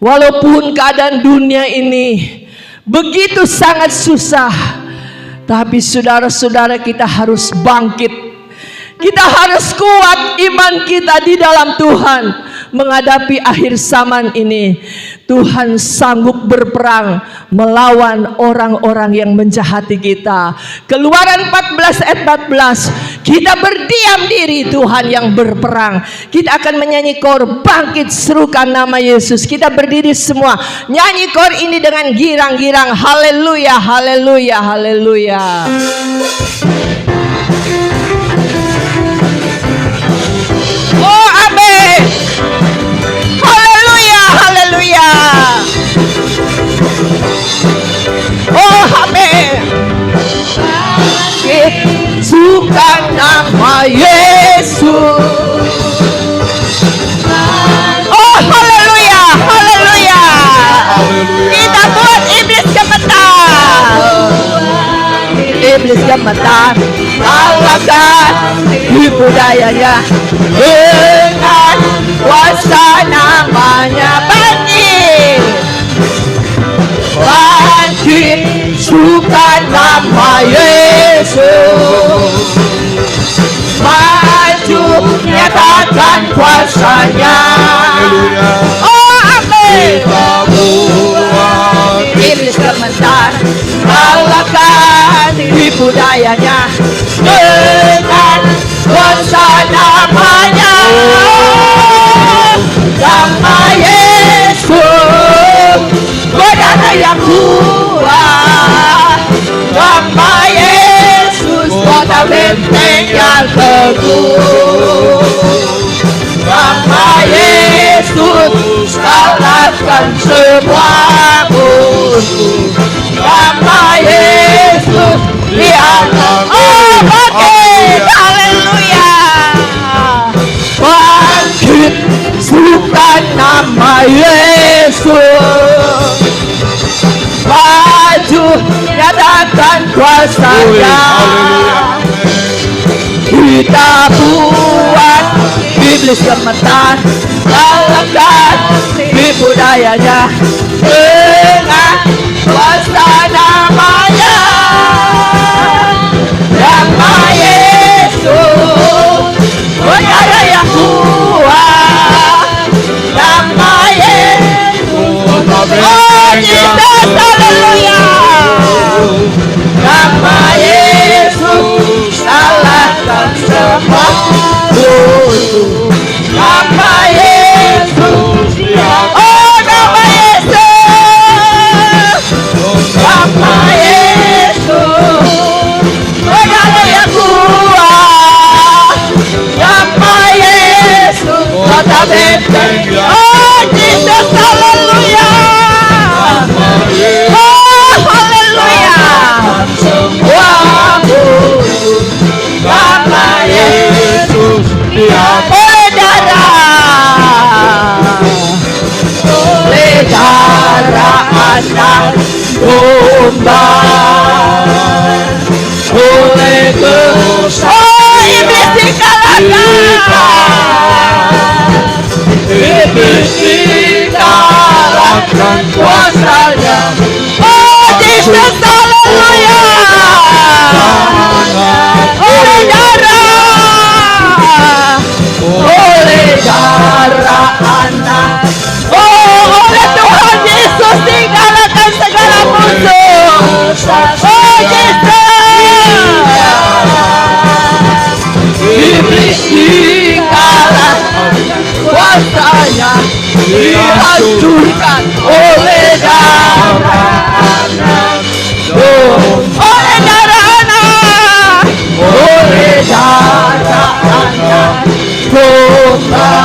Walaupun keadaan dunia ini begitu sangat susah, tapi saudara-saudara, kita harus bangkit. Kita harus kuat iman kita di dalam Tuhan menghadapi akhir zaman ini. Tuhan sanggup berperang melawan orang-orang yang menjahati kita. Keluaran 14 ayat 14. Kita berdiam diri, Tuhan yang berperang. Kita akan menyanyi kor bangkit serukan nama Yesus. Kita berdiri semua, nyanyi kor ini dengan girang-girang. Haleluya, haleluya, haleluya. Oh amin. Haleluya, haleluya. Oh amin. Sukan nama Yesus. Oh haleluya, haleluya. Kita buat iblis gemetar. Iblis gemetar, kalahkan tipu dayanya dengan kuasa namanya. Bangkit, bangkit, sukan nama Yesus. Maju, nyatakan kuasanya. Oh amin. Iblis gemetar, kalahkan tipu dayanya dengan kuasa namanya. Nama Yesus, godaan yang kuat. Nama Yesus, kota benteng yang teguh. Nama Yesus, kalahkan semua musuh. Nama Yesus, lihat. Oh bangkit, haleluya. Bangkit, sukan nama Yesus. Maju, nyatakan kuasanya. Kita buat iblis gemetar, kalahkan tipu dayanya dengan kuasa namanya. Nama Yesus, godaan yang kuat. Nama Yesus, oh Jesus, haleluya. Nama Yesus, kalahkan semua musuh. Nama Yesus, oh nama Yesus. Nama Yesus, godaan yang kuat. Nama Yesus, kota benteng. Oh Jesus, haleluya. Oh haleluya. Wah, nama Yesus, oleh darah anak domba, oleh kuasa iblis dikalahkan. Iblis dikalahkan kuasanya. Oh Jesus, haleluya. Oleh darah anak, oh oleh Tuhan Yesus dikalahkan segala musuh. Oh Jesus, iblis dikalahkan kuasanya, dihancurkan oleh darah anak. Oleh darah anak, oleh darah anak domba,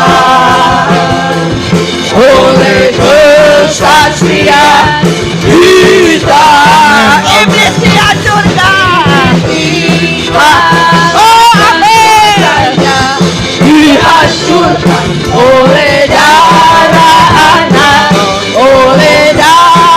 oleh kesaksian kita, iblis dihancurkan. Oh amin. Dihancurkan oleh darah anak, oleh darah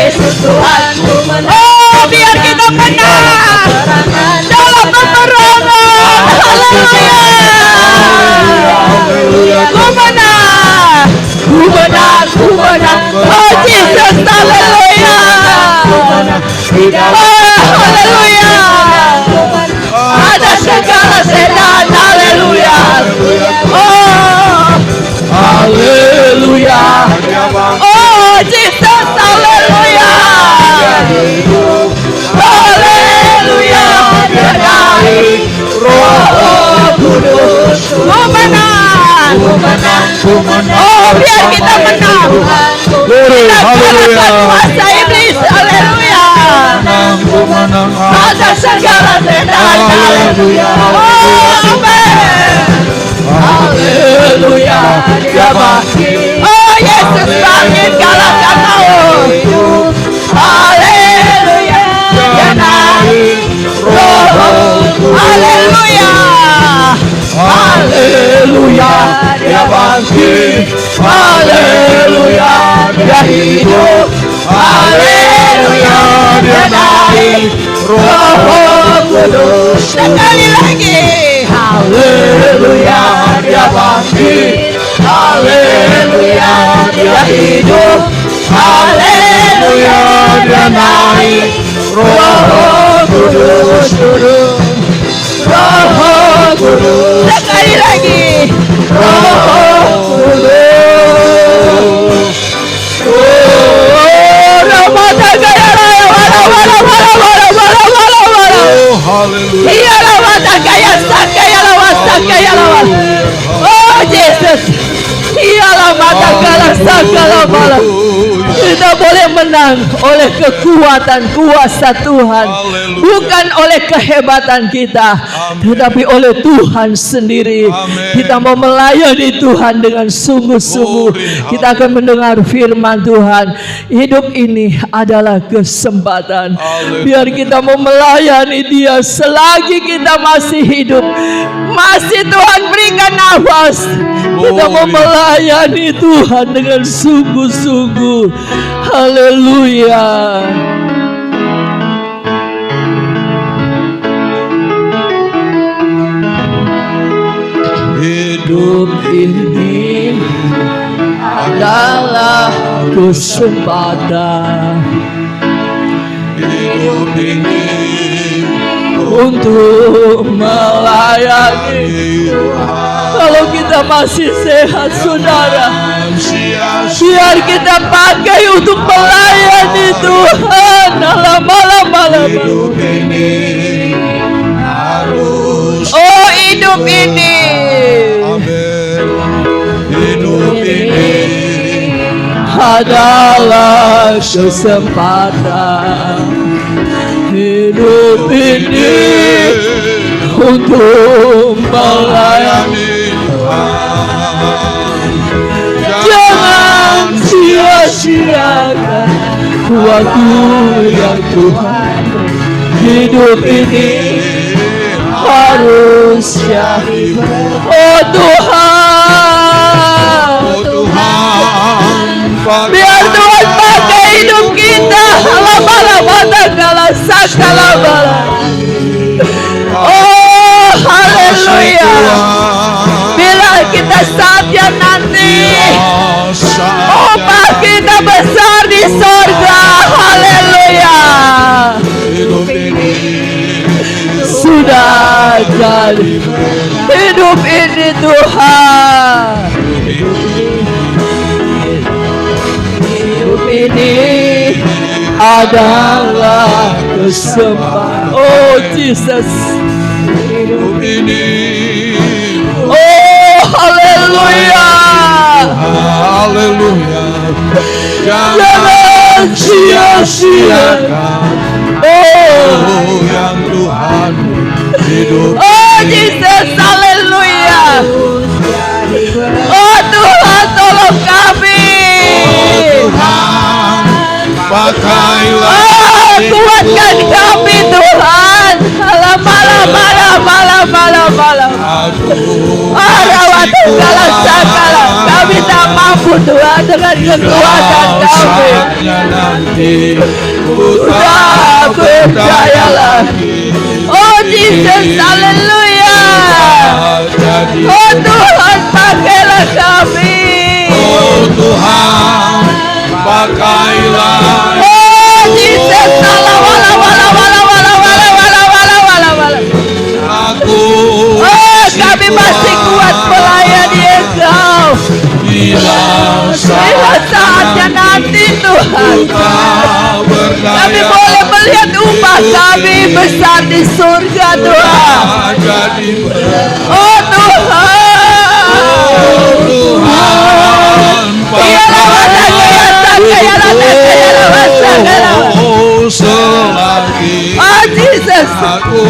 Yesus Tuhan ku menang. Oh, biar kita menang dalam peperangan. Haleluya. Ku menang, ku menang, ku menang. Oh Jesus, haleluya. Oh, haleluya. Ada segala setan, haleluya. Oh, haleluya. Oh Jesus, haleluya. Haleluya. Dari Roh Kudus ku menang, ku menang, ku menang. Oh, biar kita menang. Kita kalahkan kuasa iblis, haleluya. Ada segala setan, haleluya. Oh, amin. Haleluya. Dia bangkit. Oh, Yesus bangkit kalahkan maut. Haleluya. Dia naik Roh. Haleluya. Haleluya. Dia bangkit. Haleluya. Dia hidup. Haleluya. Dia naik Roh Kudus. Sekali lagi. Haleluya. Dia bangkit. Haleluya. Dia hidup. Haleluya. Dia naik Roh Kudus turun. Roh Kudus. Sekali lagi. Roh Kudus. Oh, Ramada Gaya Raya. Oh, haleluya. Iya Ramada Gaya Sakaya Lawa Sakaya Lawa. Oh Jesus. Iya Ramada Gaya Sakaya Lawa. Kita boleh menang oleh kekuatan kuasa Tuhan, bukan oleh kehebatan kita, tetapi oleh Tuhan sendiri. Kita mau melayani Tuhan dengan sungguh-sungguh. Kita akan mendengar firman Tuhan. Hidup ini adalah kesempatan. Biar kita mau melayani Dia selagi kita masih hidup, masih Tuhan berikan nafas. Kita mau melayani Tuhan dengan sungguh-sungguh. Haleluya. Hidup ini adalah kesempatan. Hidup ini untuk melayani Tuhan. Kalau kita masih sehat, saudara, biar kita pakai untuk melayani Tuhan dalam malam-malam. hidup ini harus. Oh, hidup ini. Amin. Hidup ini adalah kesempatan. Hidup ini untuk melayani. Jangan sia-siakan waktu yang Tuhan. Hidup ini harusnya. Oh Tuhan, Oh Tuhan, biar Tuhan pakai hidup kita. Alabala sakala. Oh haleluya. Bila kita saatnya nanti, upah kita besar di sorga. Haleluya. hidup ini Sudah jadi. Hidup ini Tuhan. Hidup ini adalah kesempatan. Oh Jesus. hidup ini. Oh haleluya. Haleluya. Jangan sia-siakan. Oh yang Tuhan hidup. Oh Jesus, haleluya. Oh Tuhan, tolong kami. Tuhan, pakailah. Oh, kuatkan kami Tuhan. Malam. Rawat segala. Kami tak mampu mampu Tuhan dengan kekuatan kami. Saatnya nanti Sudah percaya lagi. Oh Jesus, haleluya. Oh Tuhan, pakailah kami. Oh Tuhan, pakailah Oh Jesus, aku. oh kami masih kuat melayani Engkau. Bila Bila saatnya nanti Tuhan, kami boleh melihat upah kami besar di surga Tuhan. jadi Oh Tuhan, Tuhan, selagi oh Jesus, aku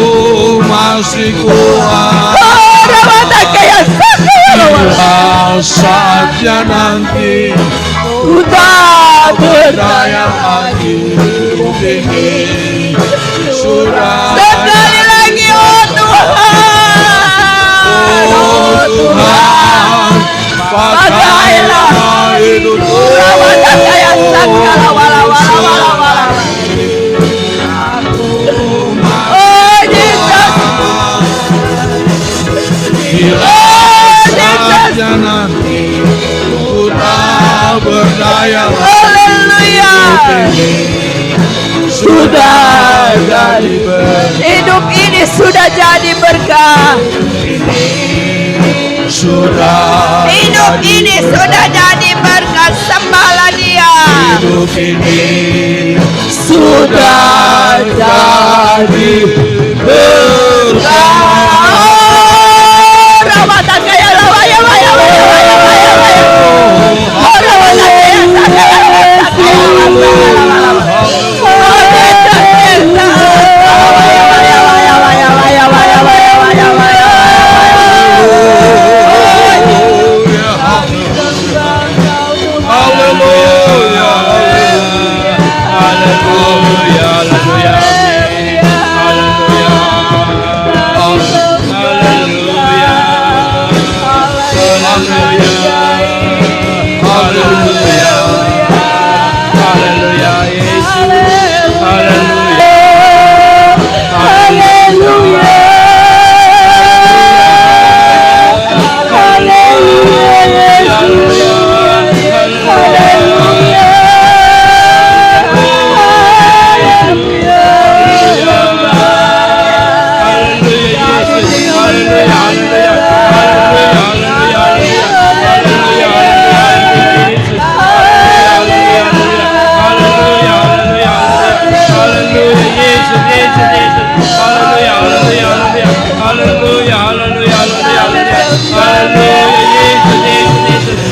masih kuat. oh Ramata kaya Bila saatnya nanti sudah berdaya berdaya. lagi ini sudah Sekali lagi oh Tuhan, Oh Tuhan, pakailah hidupku. Ramata kaya sakala wala wala wala wala. Oh Jesus, Bila saatnya nanti sudah berdaya haleluya. sudah jadi berkat. Hidup ini sudah jadi berkah. Sudah Hidup ini sudah jadi berkat. Sembahlah Dia. hidup ini Sudah jadi berkah. Oh, Ramata kaya lawaya waya waya waya waya waya. Oh, Ramata kaya sakaya sakaya sakaya. Oh, Yesus Yesus. Waya waya waya waya waya waya waya waya waya.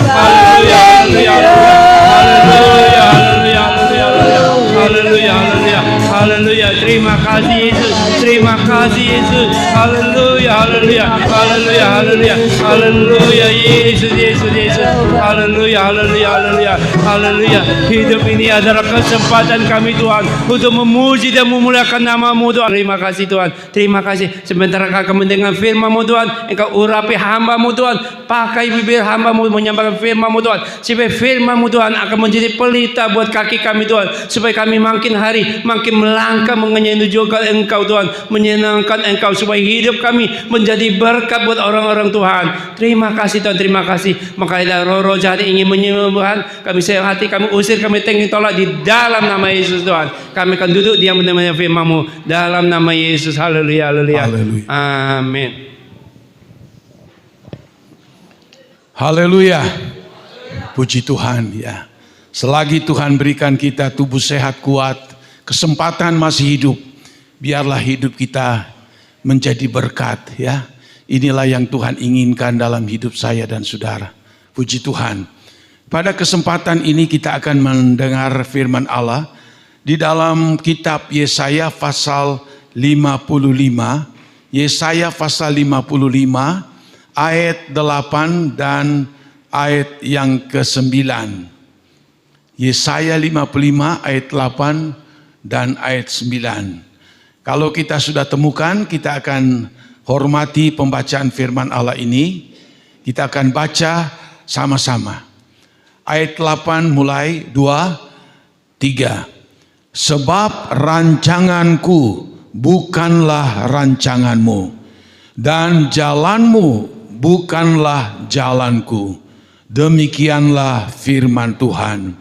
Haleluya, haleluya, haleluya, Haleluya. Terima kasih Yesus. Terima kasih Yesus. Haleluya. Haleluya. Haleluya. Haleluya. Haleluya. Yesus, Yesus, Yesus. Haleluya. Haleluya. Haleluya. Haleluya. Hidup ini adalah kesempatan kami Tuhan untuk memuji dan memuliakan nama-Mu Tuhan. Terima kasih Tuhan. Terima kasih. Sementara kami mendengar firman-Mu Tuhan, Engkau urapi hamba-Mu Tuhan. Pakai bibir hamba-Mu menyampaikan firman-Mu Tuhan. Supaya firman-Mu Tuhan akan menjadi pelita buat kaki kami Tuhan. Supaya kami makin hari makin melangkah menyenangkan Engkau Tuhan. Menyenangkan Engkau. Supaya hidup kami menjadi berkat buat orang-orang Tuhan. Terima kasih Tuhan. Terima kasih. Maka roh-roh jahat ingin menyembuhkan kami hati, kami usir, kami tengking tolak di dalam nama Yesus Tuhan. Kami akan duduk diam mendengar firman-Mu dalam nama Yesus. Haleluya. Haleluya. Haleluya. Amin. Haleluya. Puji Tuhan ya. Selagi Tuhan berikan kita tubuh sehat kuat, kesempatan masih hidup, biarlah hidup kita menjadi berkat ya. Inilah yang Tuhan inginkan dalam hidup saya dan saudara. Puji Tuhan. Pada kesempatan ini kita akan mendengar firman Allah di dalam kitab Yesaya pasal 55. Yesaya pasal 55 ayat 8 dan ayat yang ke-9. Yesaya 55 ayat 8 dan ayat 9. Kalau kita sudah temukan, kita akan hormati pembacaan firman Allah ini. Kita akan baca sama-sama. ayat 8 mulai 2, 3. Sebab rancanganku bukanlah rancanganmu, dan jalanmu bukanlah jalanku. Demikianlah firman Tuhan.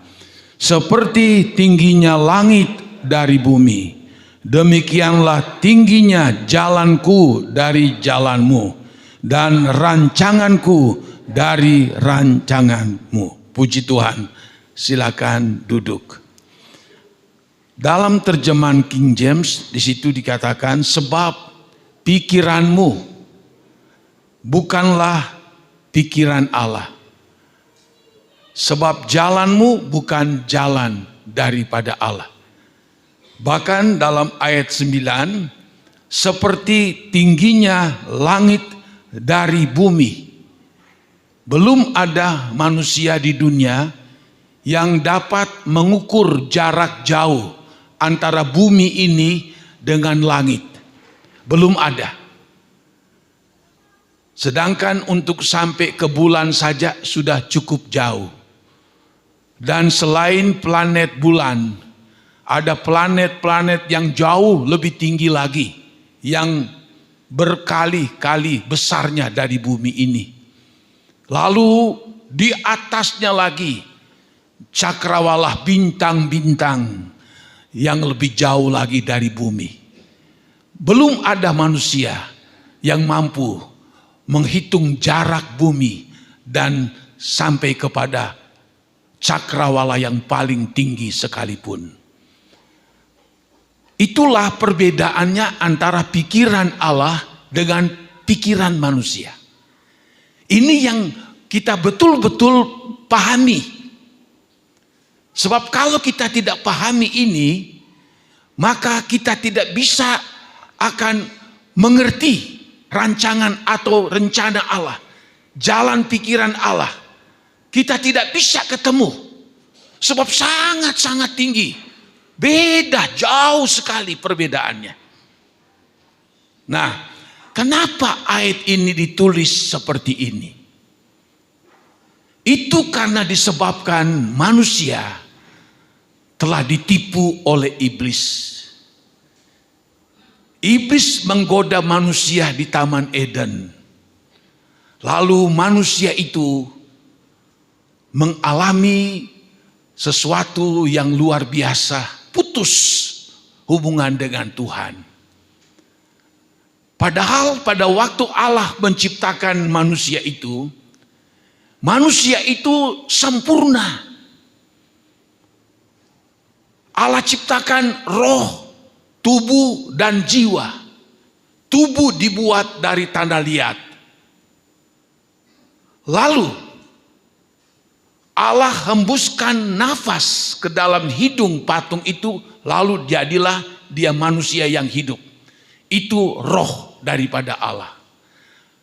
Seperti tingginya langit dari bumi, demikianlah tingginya jalanku dari jalanmu, dan rancanganku dari rancanganmu. Puji Tuhan. Silakan duduk. Dalam terjemahan King James di situ dikatakan sebab pikiranmu bukanlah pikiran Allah. Sebab jalanmu bukan jalan daripada Allah. Bahkan dalam ayat 9, seperti tingginya langit dari bumi. Belum ada manusia di dunia yang dapat mengukur jarak jauh antara bumi ini dengan langit. Belum ada. Sedangkan untuk sampai ke bulan saja sudah cukup jauh. Dan selain planet bulan, ada planet-planet yang jauh lebih tinggi lagi, yang berkali-kali besarnya dari bumi ini. Lalu di atasnya lagi cakrawala bintang-bintang yang lebih jauh lagi dari bumi. Belum ada manusia yang mampu menghitung jarak bumi dan sampai kepada cakrawala yang paling tinggi sekalipun. Itulah perbedaannya antara pikiran Allah dengan pikiran manusia. Ini yang kita betul-betul pahami. Sebab kalau kita tidak pahami ini, maka kita tidak bisa akan mengerti rancangan atau rencana Allah, jalan pikiran Allah. Kita tidak bisa ketemu, sebab sangat-sangat tinggi. Beda, jauh sekali perbedaannya. Nah, kenapa ayat ini ditulis seperti ini? Itu karena disebabkan manusia telah ditipu oleh iblis. Iblis menggoda manusia di Taman Eden. Lalu manusia itu mengalami sesuatu yang luar biasa, putus hubungan dengan Tuhan. Padahal pada waktu Allah menciptakan manusia itu sempurna. Allah ciptakan roh, tubuh dan jiwa. Tubuh dibuat dari tanah liat. Lalu Allah hembuskan nafas ke dalam hidung patung itu, lalu jadilah dia manusia yang hidup. Itu roh daripada Allah.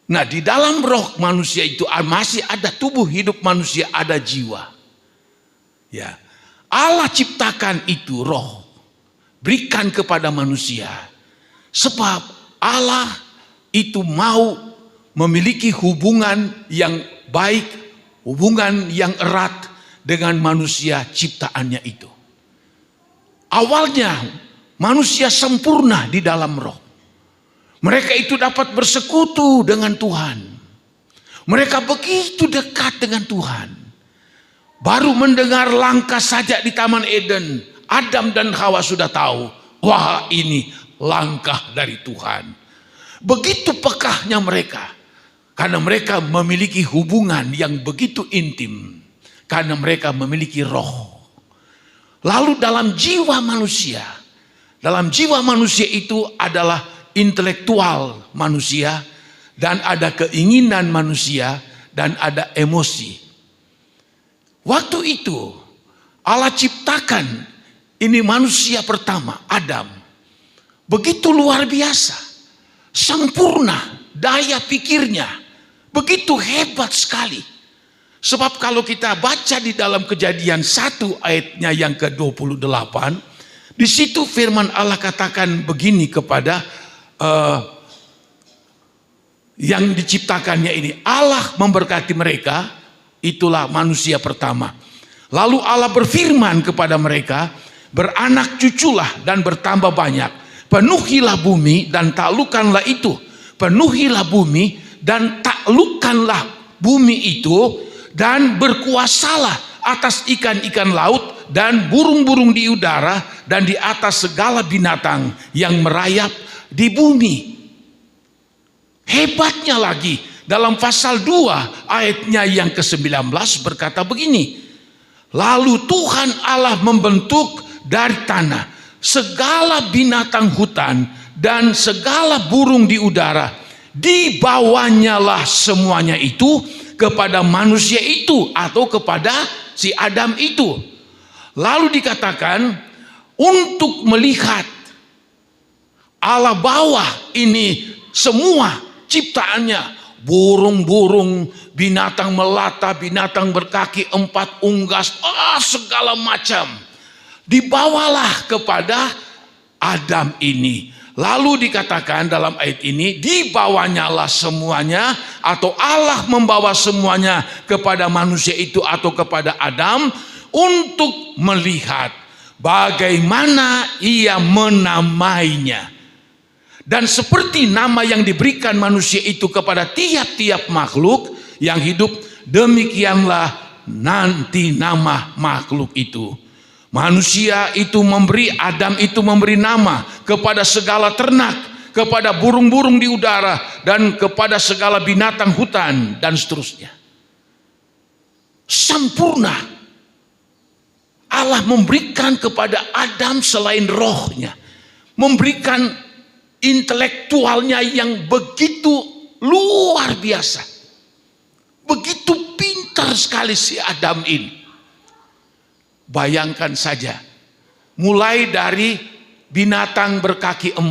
Nah, di dalam roh manusia itu masih ada tubuh hidup manusia, ada jiwa. Ya. Allah ciptakan itu roh, berikan kepada manusia. Sebab Allah itu mau memiliki hubungan yang baik, hubungan yang erat dengan manusia ciptaannya itu. Awalnya manusia sempurna di dalam roh. Mereka itu dapat bersekutu dengan Tuhan. Mereka begitu dekat dengan Tuhan. Baru mendengar langkah saja di Taman Eden, Adam dan Hawa sudah tahu, wah ini langkah dari Tuhan. Begitu pekahnya mereka. Karena mereka memiliki hubungan yang begitu intim. Karena mereka memiliki roh. Lalu dalam jiwa manusia itu adalah intelektual manusia, dan ada keinginan manusia, dan ada emosi. Waktu itu Allah ciptakan ini manusia pertama, Adam. Begitu luar biasa, sempurna daya pikirnya. Begitu hebat sekali. Sebab kalau kita baca di dalam Kejadian 1 ayatnya yang ke-28, di situ firman Allah katakan begini kepada yang diciptakannya ini. Allah memberkati mereka, itulah manusia pertama. Lalu Allah berfirman kepada mereka, beranak cuculah dan bertambah banyak. Penuhilah bumi dan taklukkanlah itu. Penuhilah bumi dan taklukkanlah bumi itu, dan berkuasalah atas ikan-ikan laut dan burung-burung di udara dan di atas segala binatang yang merayap di bumi. Hebatnya lagi, dalam pasal 2 ayatnya yang ke-19 berkata begini, lalu Tuhan Allah membentuk dari tanah segala binatang hutan dan segala burung di udara, dibawanyalah semuanya itu kepada manusia itu atau kepada si Adam itu. Lalu dikatakan untuk melihat Allah bawa ini semua ciptaannya, burung-burung, binatang melata, binatang berkaki 4, unggas, segala macam, dibawalah kepada Adam ini. Lalu dikatakan dalam ayat ini, dibawanyalah semuanya atau Allah membawa semuanya kepada manusia itu atau kepada Adam untuk melihat bagaimana ia menamainya. Dan seperti nama yang diberikan manusia itu kepada tiap-tiap makhluk yang hidup, demikianlah nanti nama makhluk itu. Manusia itu memberi, Adam itu memberi nama kepada segala ternak, kepada burung-burung di udara, dan kepada segala binatang hutan, dan seterusnya. Sempurna. Allah memberikan kepada Adam selain rohnya, memberikan intelektualnya yang begitu luar biasa. Begitu pintar sekali si Adam ini. Bayangkan saja, mulai dari binatang berkaki 4,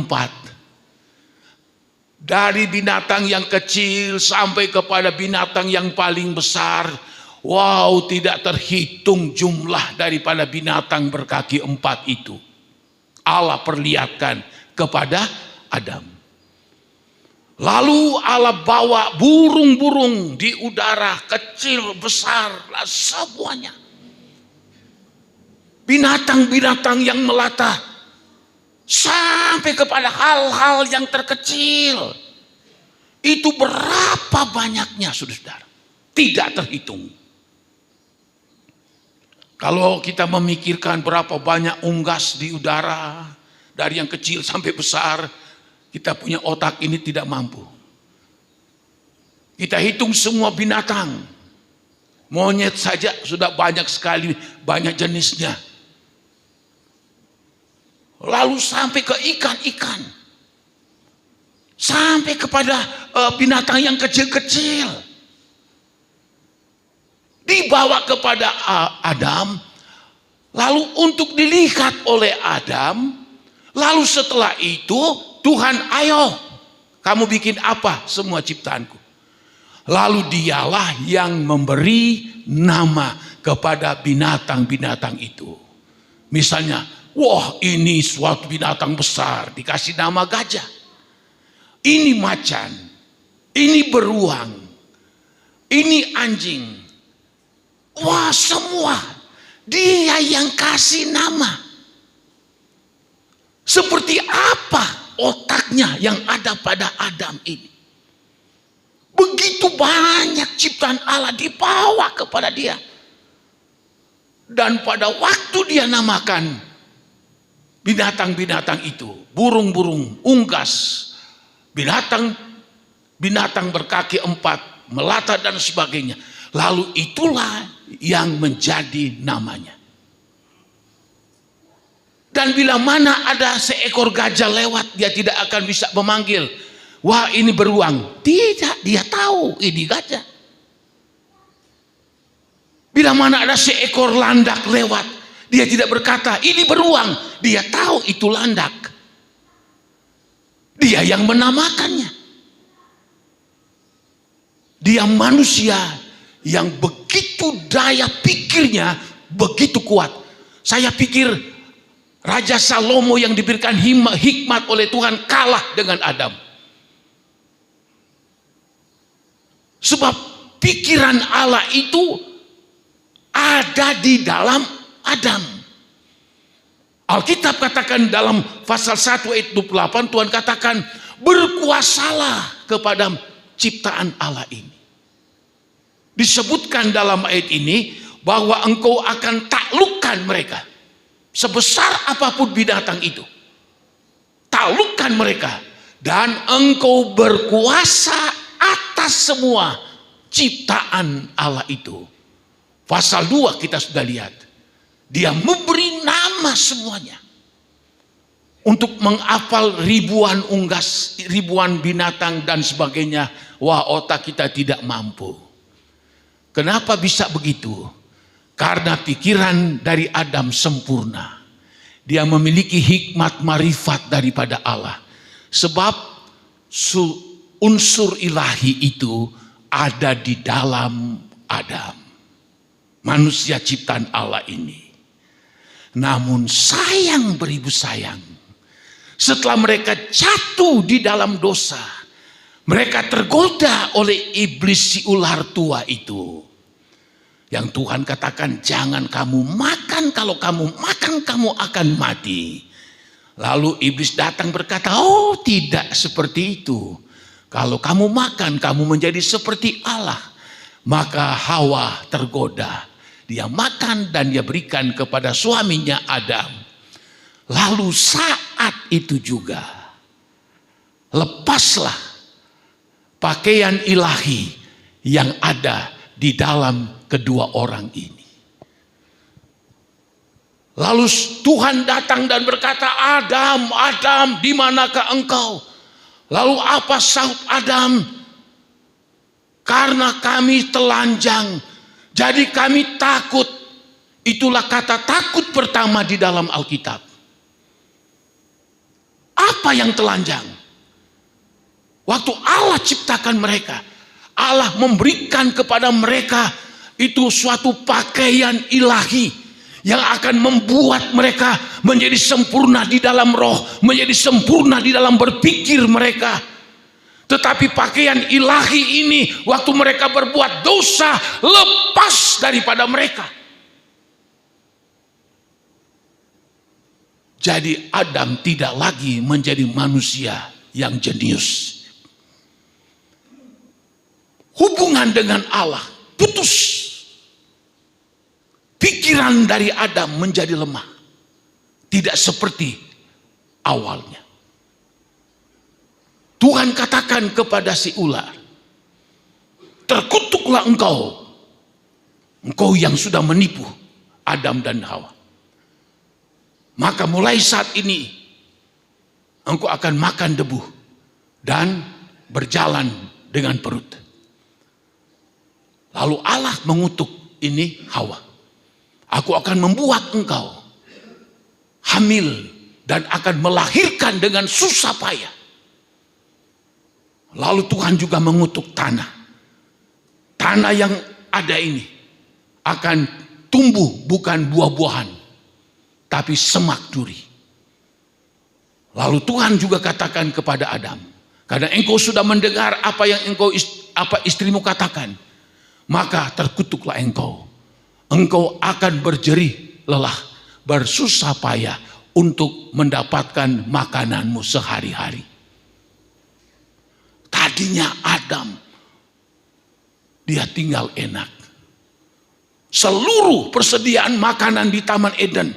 dari binatang yang kecil sampai kepada binatang yang paling besar. Wow, tidak terhitung jumlah daripada binatang berkaki 4 itu. Allah perlihatkan kepada Adam. Lalu Allah bawa burung-burung di udara, kecil, besar, semuanya. Binatang-binatang yang melata, sampai kepada hal-hal yang terkecil. Itu berapa banyaknya, saudara-saudara? Tidak terhitung. Kalau kita memikirkan berapa banyak unggas di udara, dari yang kecil sampai besar, kita punya otak ini tidak mampu. Kita hitung semua binatang. Monyet saja sudah banyak sekali, banyak jenisnya. Lalu sampai ke ikan-ikan. Sampai kepada binatang yang kecil-kecil. Dibawa kepada Adam. Lalu untuk dilihat oleh Adam. Lalu setelah itu Tuhan, ayo kamu bikin apa semua ciptaanku. Lalu dialah yang memberi nama kepada binatang-binatang itu. Misalnya, wah ini suatu binatang besar, dikasih nama gajah. Ini macan, ini beruang, ini anjing. Wah semua dia yang kasih nama. Seperti apa otaknya yang ada pada Adam ini. Begitu banyak ciptaan Allah dibawa kepada dia. Dan pada waktu dia namakan binatang-binatang itu, burung-burung, unggas, binatang berkaki 4, melata dan sebagainya. Lalu itulah yang menjadi namanya. Dan bila mana ada seekor gajah lewat, dia tidak akan bisa memanggil, wah ini beruang. Tidak, dia tahu ini gajah. Bila mana ada seekor landak lewat, dia tidak berkata, ini beruang. Dia tahu itu landak. Dia yang menamakannya. Dia manusia yang begitu daya pikirnya, begitu kuat. Saya pikir Raja Salomo yang diberikan hikmat oleh Tuhan kalah dengan Adam. Sebab pikiran Allah itu ada di dalam Adam. Alkitab katakan dalam pasal 1 ayat 28, Tuhan katakan, berkuasalah kepada ciptaan Allah ini. Disebutkan dalam ayat ini bahwa engkau akan taklukkan mereka. Sebesar apapun binatang itu, taklukkan mereka. Dan engkau berkuasa atas semua ciptaan Allah itu. Pasal 2 kita sudah lihat. Dia memberi nama semuanya. Untuk menghafal ribuan unggas, ribuan binatang dan sebagainya. Wah, otak kita tidak mampu. Kenapa bisa begitu? Karena pikiran dari Adam sempurna. Dia memiliki hikmat marifat daripada Allah. Sebab unsur ilahi itu ada di dalam Adam. Manusia ciptaan Allah ini. Namun sayang beribu sayang. Setelah mereka jatuh di dalam dosa. Mereka tergoda oleh iblis si ular tua itu. Yang Tuhan katakan jangan kamu makan. Kalau kamu makan kamu akan mati. Lalu iblis datang berkata, oh tidak seperti itu. Kalau kamu makan kamu menjadi seperti Allah. Maka Hawa tergoda. Dia makan dan dia berikan kepada suaminya Adam. Lalu saat itu juga lepaslah pakaian ilahi yang ada di dalam kedua orang ini. Lalu Tuhan datang dan berkata, Adam, Adam, di manakah engkau? Lalu apa sahut Adam? Karena kami telanjang. Jadi kami takut. Itulah kata takut pertama di dalam Alkitab. Apa yang telanjang? Waktu Allah ciptakan mereka, Allah memberikan kepada mereka itu suatu pakaian ilahi yang akan membuat mereka menjadi sempurna di dalam roh, menjadi sempurna di dalam berpikir mereka. Tetapi pakaian ilahi ini waktu mereka berbuat dosa lepas daripada mereka. Jadi Adam tidak lagi menjadi manusia yang jenius. Hubungan dengan Allah putus. Pikiran dari Adam menjadi lemah. Tidak seperti awalnya. Tuhan katakan kepada si ular, terkutuklah engkau. Engkau yang sudah menipu Adam dan Hawa. Maka mulai saat ini engkau akan makan debu dan berjalan dengan perut. Lalu Allah mengutuk ini Hawa. Aku akan membuat engkau hamil dan akan melahirkan dengan susah payah. Lalu Tuhan juga mengutuk tanah. Tanah yang ada ini akan tumbuh bukan buah-buahan, tapi semak duri. Lalu Tuhan juga katakan kepada Adam, karena engkau sudah mendengar apa yang istrimu katakan, maka terkutuklah engkau. Engkau akan berjerih lelah, bersusah payah untuk mendapatkan makananmu sehari-hari. Tadinya Adam, dia tinggal enak. Seluruh persediaan makanan di Taman Eden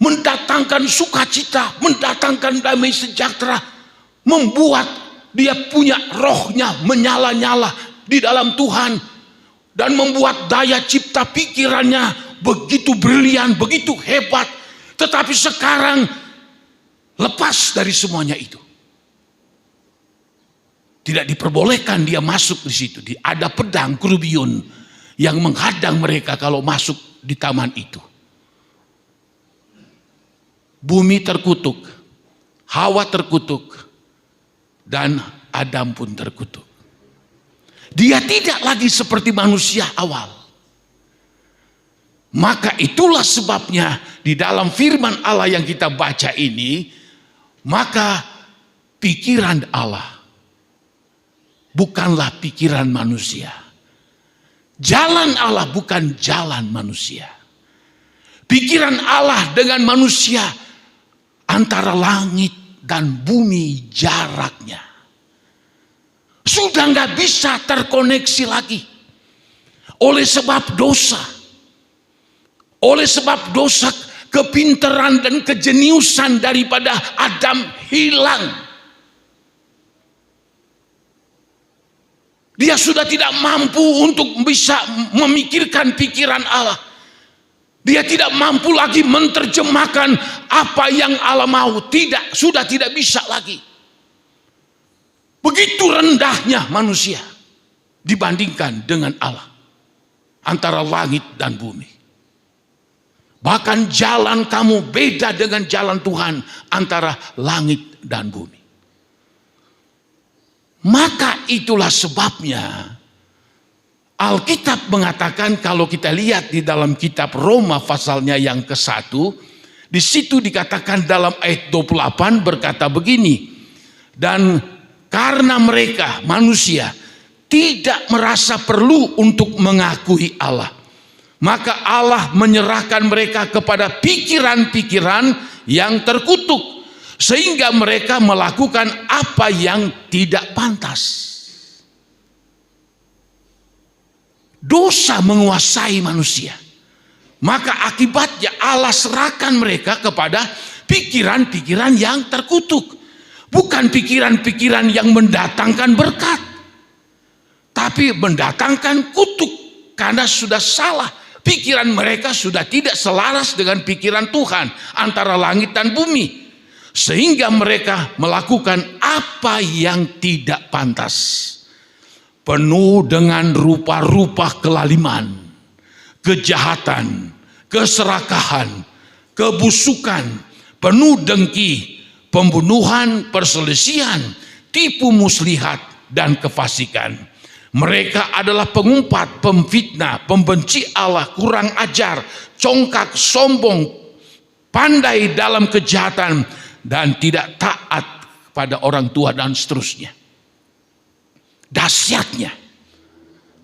mendatangkan sukacita, mendatangkan damai sejahtera, membuat dia punya rohnya menyala-nyala di dalam Tuhan, dan membuat daya cipta pikirannya begitu brilian, begitu hebat. Tetapi sekarang lepas dari semuanya itu. Tidak diperbolehkan dia masuk di situ. Ada pedang Kurubion yang menghadang mereka kalau masuk di taman itu. Bumi terkutuk, Hawa terkutuk, dan Adam pun terkutuk. Dia tidak lagi seperti manusia awal. Maka itulah sebabnya di dalam firman Allah yang kita baca ini, maka pikiran Allah bukanlah pikiran manusia. Jalan Allah bukan jalan manusia. Pikiran Allah dengan manusia antara langit dan bumi jaraknya. Sudah nggak bisa terkoneksi lagi. Oleh sebab dosa. Oleh sebab dosa, kepintaran dan kejeniusan daripada Adam hilang. Dia sudah tidak mampu untuk bisa memikirkan pikiran Allah. Dia tidak mampu lagi menerjemahkan apa yang Allah mau. Tidak, sudah tidak bisa lagi. Begitu rendahnya manusia dibandingkan dengan Allah. Antara langit dan bumi. Bahkan jalan kamu beda dengan jalan Tuhan antara langit dan bumi. Maka itulah sebabnya Alkitab mengatakan, kalau kita lihat di dalam kitab Roma pasalnya yang ke-1, di situ dikatakan dalam ayat 28 berkata begini, dan karena mereka manusia tidak merasa perlu untuk mengakui Allah, maka Allah menyerahkan mereka kepada pikiran-pikiran yang terkutuk, sehingga mereka melakukan apa yang tidak pantas. Dosa menguasai manusia. Maka akibatnya Allah serahkan mereka kepada pikiran-pikiran yang terkutuk. Bukan pikiran-pikiran yang mendatangkan berkat, tapi mendatangkan kutuk karena sudah salah. Pikiran mereka sudah tidak selaras dengan pikiran Tuhan antara langit dan bumi. Sehingga mereka melakukan apa yang tidak pantas. Penuh dengan rupa-rupa kelaliman, kejahatan, keserakahan, kebusukan, penuh dengki, pembunuhan, perselisihan, tipu muslihat, dan kefasikan. Mereka adalah pengumpat, pemfitnah, pembenci Allah, kurang ajar, congkak, sombong, pandai dalam kejahatan, dan tidak taat pada orang tua, dan seterusnya. Dahsyatnya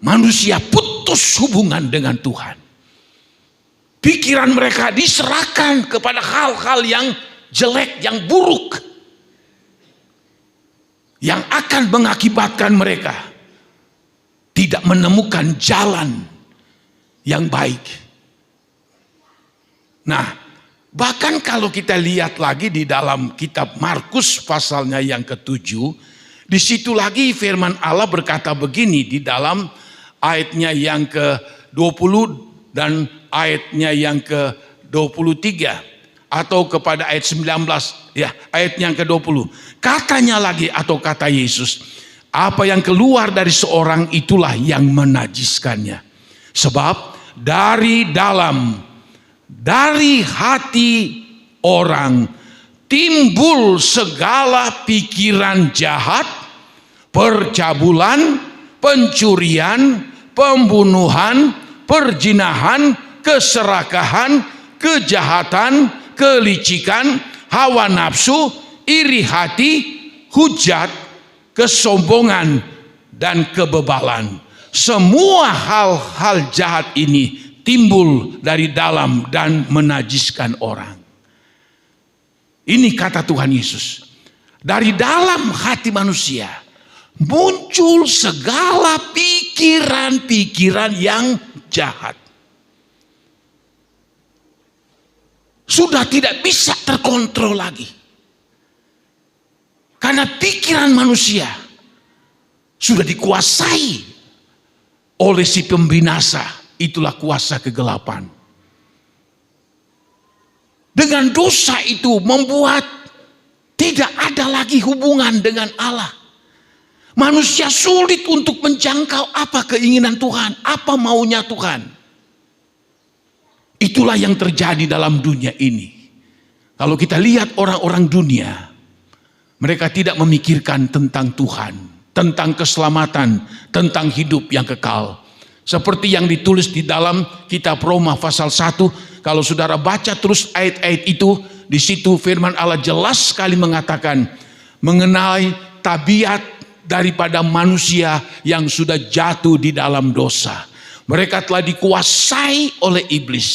manusia putus hubungan dengan Tuhan. Pikiran mereka diserahkan kepada hal-hal yang jelek, yang buruk, yang akan mengakibatkan mereka tidak menemukan jalan yang baik. Nah, bahkan kalau kita lihat lagi di dalam kitab Markus pasalnya yang ke-7, di situ lagi firman Allah berkata begini di dalam ayatnya yang ke-20 dan ayatnya yang ke-23 atau kepada ayat 19 ya, ayat yang ke-20. Katanya lagi, atau kata Yesus, apa yang keluar dari seorang itulah yang menajiskannya. Sebab dari hati orang timbul segala pikiran jahat, percabulan, pencurian, pembunuhan, perzinahan, keserakahan, kejahatan, kelicikan, hawa nafsu, iri hati, hujat, kesombongan, dan kebebalan. Semua hal-hal jahat ini timbul dari dalam dan menajiskan orang. Ini kata Tuhan Yesus. Dari dalam hati manusia muncul segala pikiran-pikiran yang jahat. Sudah tidak bisa terkontrol lagi. Karena pikiran manusia sudah dikuasai oleh si pembinasa. Itulah kuasa kegelapan. Dengan dosa itu membuat tidak ada lagi hubungan dengan Allah. Manusia sulit untuk menjangkau apa keinginan Tuhan, apa maunya Tuhan. Itulah yang terjadi dalam dunia ini. Kalau kita lihat orang-orang dunia, mereka tidak memikirkan tentang Tuhan, tentang keselamatan, tentang hidup yang kekal. Seperti yang ditulis di dalam kitab Roma pasal 1, kalau saudara baca terus ayat-ayat itu, di situ firman Allah jelas sekali mengatakan mengenai tabiat daripada manusia yang sudah jatuh di dalam dosa. Mereka telah dikuasai oleh iblis.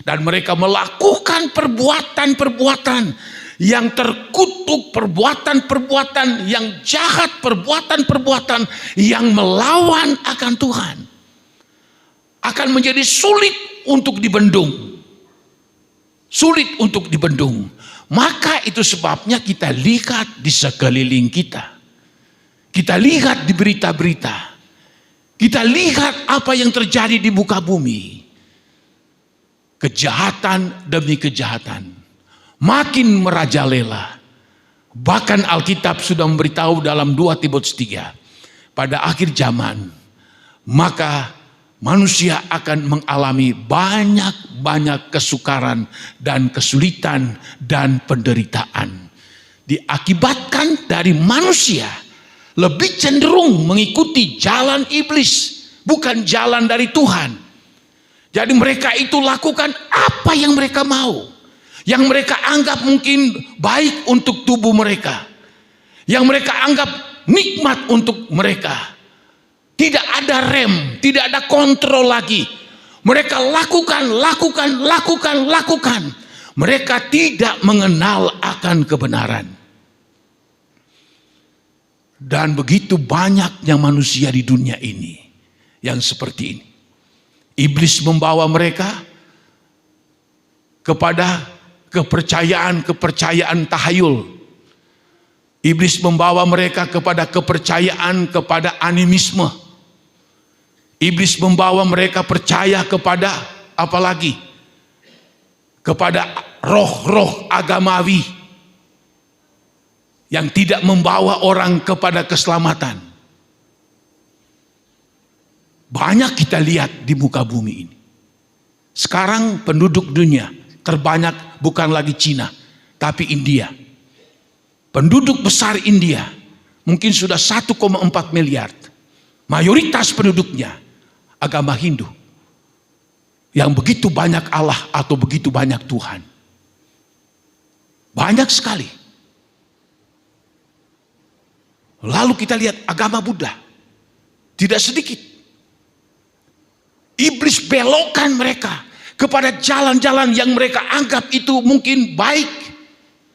Dan mereka melakukan perbuatan-perbuatan yang terkutuk, perbuatan-perbuatan yang jahat, perbuatan-perbuatan yang melawan akan Tuhan. Akan menjadi sulit untuk dibendung. Sulit untuk dibendung. Maka itu sebabnya kita lihat di sekeliling kita. Kita lihat di berita-berita. Kita lihat apa yang terjadi di muka bumi. Kejahatan demi kejahatan. Makin merajalela. Bahkan Alkitab sudah memberitahu dalam 2 Timotius 3. Pada akhir zaman. Maka manusia akan mengalami banyak-banyak kesukaran dan kesulitan dan penderitaan. Diakibatkan dari manusia lebih cenderung mengikuti jalan iblis. Bukan jalan dari Tuhan. Jadi mereka itu lakukan apa yang mereka mau. Yang mereka anggap mungkin baik untuk tubuh mereka. Yang mereka anggap nikmat untuk mereka. Tidak ada rem, tidak ada kontrol lagi. Mereka lakukan. Mereka tidak mengenal akan kebenaran. Dan begitu banyaknya manusia di dunia ini yang seperti ini. Iblis membawa mereka kepada kepercayaan tahayul. Iblis membawa mereka kepada kepercayaan kepada animisme. Iblis membawa mereka percaya kepada apa lagi? Kepada roh-roh agamawi yang tidak membawa orang kepada keselamatan. Banyak kita lihat di muka bumi ini. Sekarang penduduk dunia terbanyak bukan lagi Cina, tapi India. Penduduk besar India mungkin sudah 1,4 miliar. Mayoritas penduduknya agama Hindu. Yang begitu banyak Allah atau begitu banyak Tuhan. Banyak sekali. Lalu kita lihat agama Buddha. Tidak sedikit. Iblis belokkan mereka kepada jalan-jalan yang mereka anggap itu mungkin baik.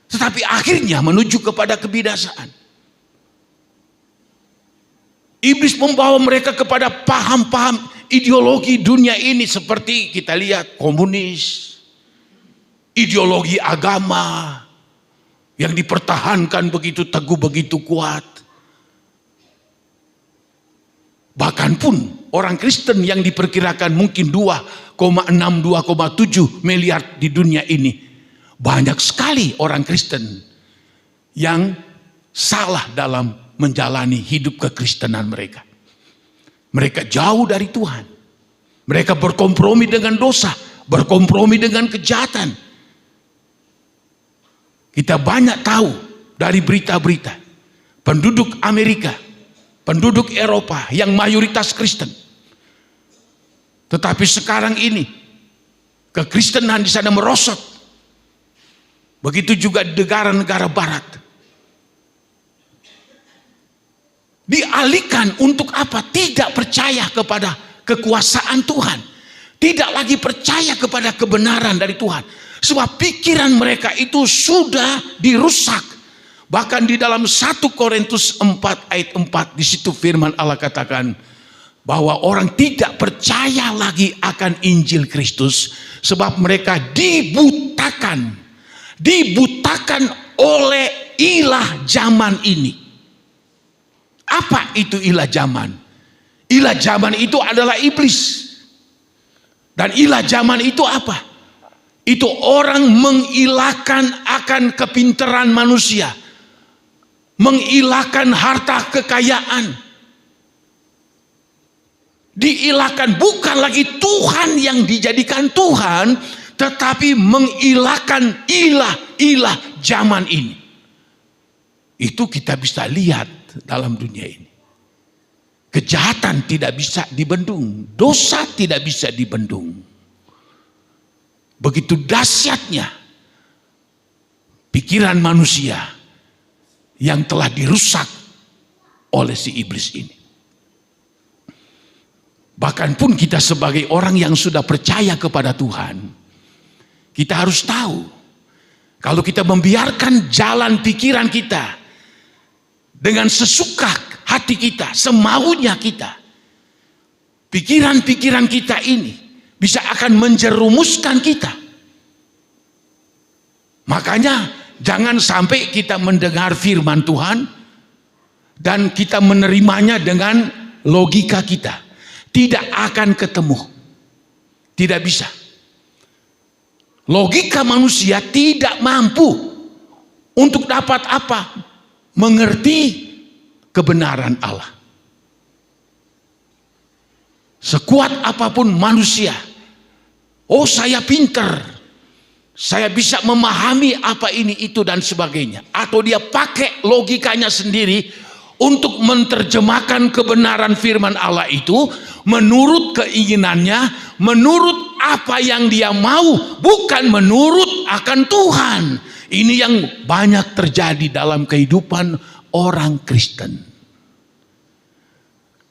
Tetapi akhirnya menuju kepada kebinasaan. Iblis membawa mereka kepada paham-paham ideologi dunia ini. Seperti kita lihat komunis. Ideologi agama. Yang dipertahankan begitu teguh, begitu kuat. Bahkan pun orang Kristen yang diperkirakan mungkin 2,6, 2,7 miliar di dunia ini. Banyak sekali orang Kristen yang salah dalam menjalani hidup kekristenan mereka. Mereka jauh dari Tuhan. Mereka berkompromi dengan dosa, berkompromi dengan kejahatan. Kita banyak tahu dari berita-berita penduduk Amerika, penduduk Eropa yang mayoritas Kristen. Tetapi sekarang ini kekristenan di sana merosot. Begitu juga di negara-negara barat. Dialihkan untuk apa? Tidak percaya kepada kekuasaan Tuhan. Tidak lagi percaya kepada kebenaran dari Tuhan. Sebab pikiran mereka itu sudah dirusak. Bahkan di dalam 1 Korintus 4 ayat 4 di situ firman Allah katakan bahwa orang tidak percaya lagi akan Injil Kristus sebab mereka dibutakan oleh ilah zaman ini. Apa itu ilah zaman? Ilah zaman itu adalah iblis. Dan ilah zaman itu apa? Itu orang mengilahkan akan kepintaran manusia. Mengilahkan harta kekayaan. Diilahkan bukan lagi Tuhan yang dijadikan Tuhan, tetapi mengilahkan ilah-ilah zaman ini. Itu kita bisa lihat dalam dunia ini. Kejahatan tidak bisa dibendung, dosa tidak bisa dibendung. Begitu dahsyatnya pikiran manusia yang telah dirusak oleh si iblis ini. Bahkan pun kita sebagai orang yang sudah percaya kepada Tuhan, kita harus tahu, kalau kita membiarkan jalan pikiran kita dengan sesuka hati kita, semaunya kita, pikiran-pikiran kita ini bisa akan menjerumuskan kita. Makanya jangan sampai kita mendengar firman Tuhan dan kita menerimanya dengan logika kita. Tidak akan ketemu. Tidak bisa. Logika manusia tidak mampu untuk dapat apa? Mengerti kebenaran Allah. Sekuat apapun manusia, oh saya pinter, saya bisa memahami apa ini itu dan sebagainya, atau dia pakai logikanya sendiri untuk menerjemahkan kebenaran firman Allah itu menurut keinginannya, menurut apa yang dia mau, bukan menurut akan Tuhan. Ini yang banyak terjadi dalam kehidupan orang Kristen.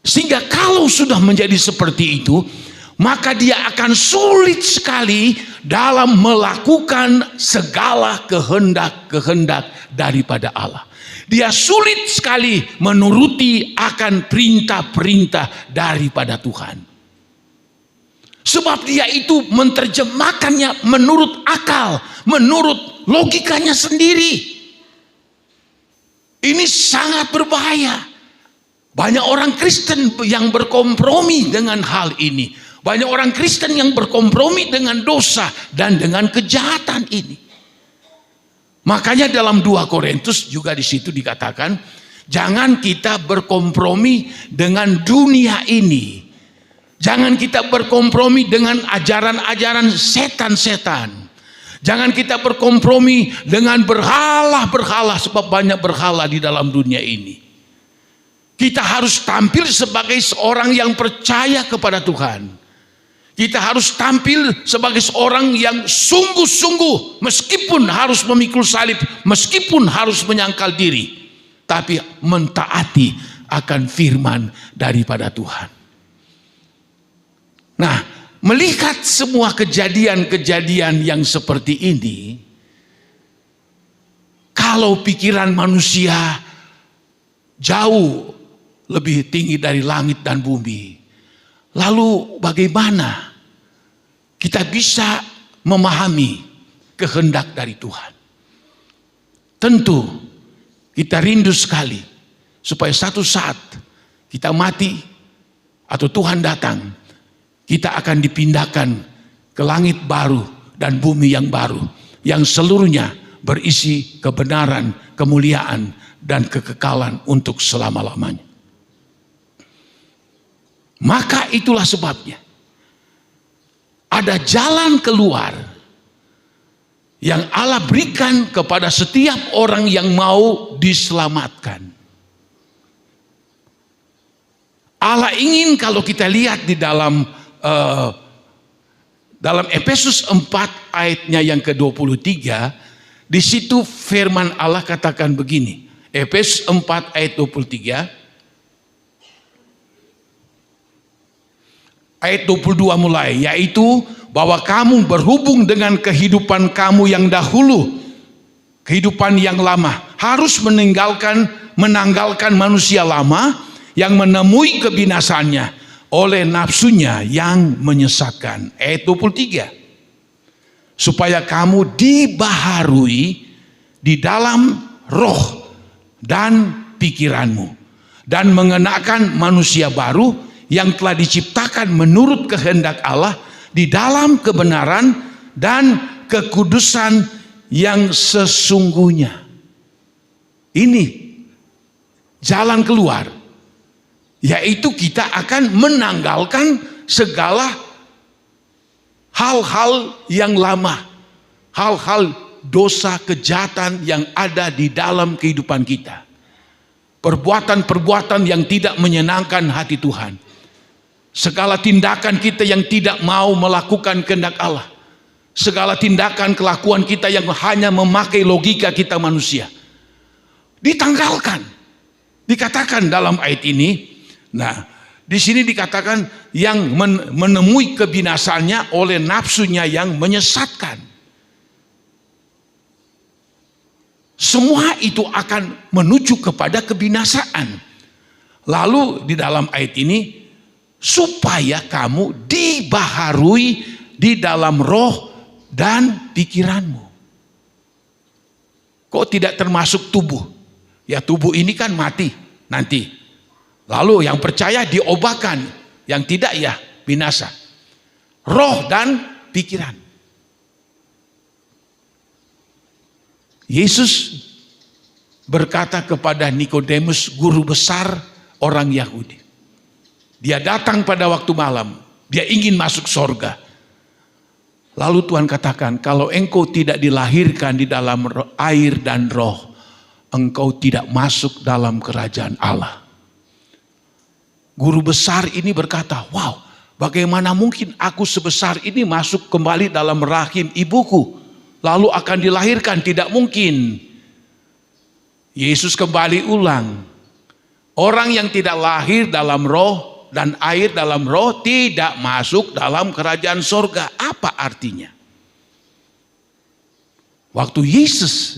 Sehingga kalau sudah menjadi seperti itu, maka dia akan sulit sekali dalam melakukan segala kehendak-kehendak daripada Allah. Dia sulit sekali menuruti akan perintah-perintah daripada Tuhan. Sebab dia itu menerjemahkannya menurut akal, menurut logikanya sendiri. Ini sangat berbahaya. Banyak orang Kristen yang berkompromi dengan hal ini. Banyak orang Kristen yang berkompromi dengan dosa dan dengan kejahatan ini. Makanya dalam 2 Korintus juga di situ dikatakan, jangan kita berkompromi dengan dunia ini. Jangan kita berkompromi dengan ajaran-ajaran setan-setan. Jangan kita berkompromi dengan berhala-berhala, sebab banyak berhala di dalam dunia ini. Kita harus tampil sebagai seorang yang percaya kepada Tuhan. Kita harus tampil sebagai seorang yang sungguh-sungguh, meskipun harus memikul salib, meskipun harus menyangkal diri, tapi mentaati akan firman daripada Tuhan. Nah, melihat semua kejadian-kejadian yang seperti ini, kalau pikiran manusia jauh lebih tinggi dari langit dan bumi, lalu bagaimana kita bisa memahami kehendak dari Tuhan? Tentu kita rindu sekali supaya satu saat kita mati atau Tuhan datang, kita akan dipindahkan ke langit baru dan bumi yang baru, yang seluruhnya berisi kebenaran, kemuliaan, dan kekekalan untuk selama-lamanya. Maka itulah sebabnya ada jalan keluar yang Allah berikan kepada setiap orang yang mau diselamatkan. Allah ingin, kalau kita lihat di dalam Efesus 4 ayatnya yang ke-23, di situ firman Allah katakan begini. Efesus 4 ayat 23. Ayat 22 mulai, yaitu bahwa kamu berhubung dengan kehidupan kamu yang dahulu, kehidupan yang lama, harus menanggalkan manusia lama yang menemui kebinasannya oleh nafsunya yang menyesatkan. Ayat 23, supaya kamu dibaharui di dalam roh dan pikiranmu, dan mengenakan manusia baru yang telah diciptakan menurut kehendak Allah di dalam kebenaran dan kekudusan yang sesungguhnya. Ini jalan keluar, yaitu kita akan menanggalkan segala hal-hal yang lama, hal-hal dosa kejahatan yang ada di dalam kehidupan kita, perbuatan-perbuatan yang tidak menyenangkan hati Tuhan. Segala tindakan kita yang tidak mau melakukan kehendak Allah, segala tindakan kelakuan kita yang hanya memakai logika kita manusia, ditanggalkan. Dikatakan dalam ayat ini, nah, Di sini dikatakan yang menemui kebinasaannya oleh nafsunya yang menyesatkan. Semua itu akan menuju kepada kebinasaan. Lalu di dalam ayat ini, supaya kamu dibaharui di dalam roh dan pikiranmu. Kok tidak termasuk tubuh? Ya tubuh ini kan mati nanti. Lalu yang percaya diobakan, yang tidak ya binasa. Roh dan pikiran. Yesus berkata kepada Nikodemus, guru besar orang Yahudi. Dia datang pada waktu malam, dia ingin masuk sorga. Lalu Tuhan katakan, kalau engkau tidak dilahirkan di dalam air dan roh, engkau tidak masuk dalam kerajaan Allah. Guru besar ini berkata, wow, bagaimana mungkin aku sebesar ini masuk kembali dalam rahim ibuku, lalu akan dilahirkan? Tidak mungkin. Yesus kembali ulang, orang yang tidak lahir dalam roh dan air dalam roh tidak masuk dalam kerajaan sorga. Apa artinya? Waktu Yesus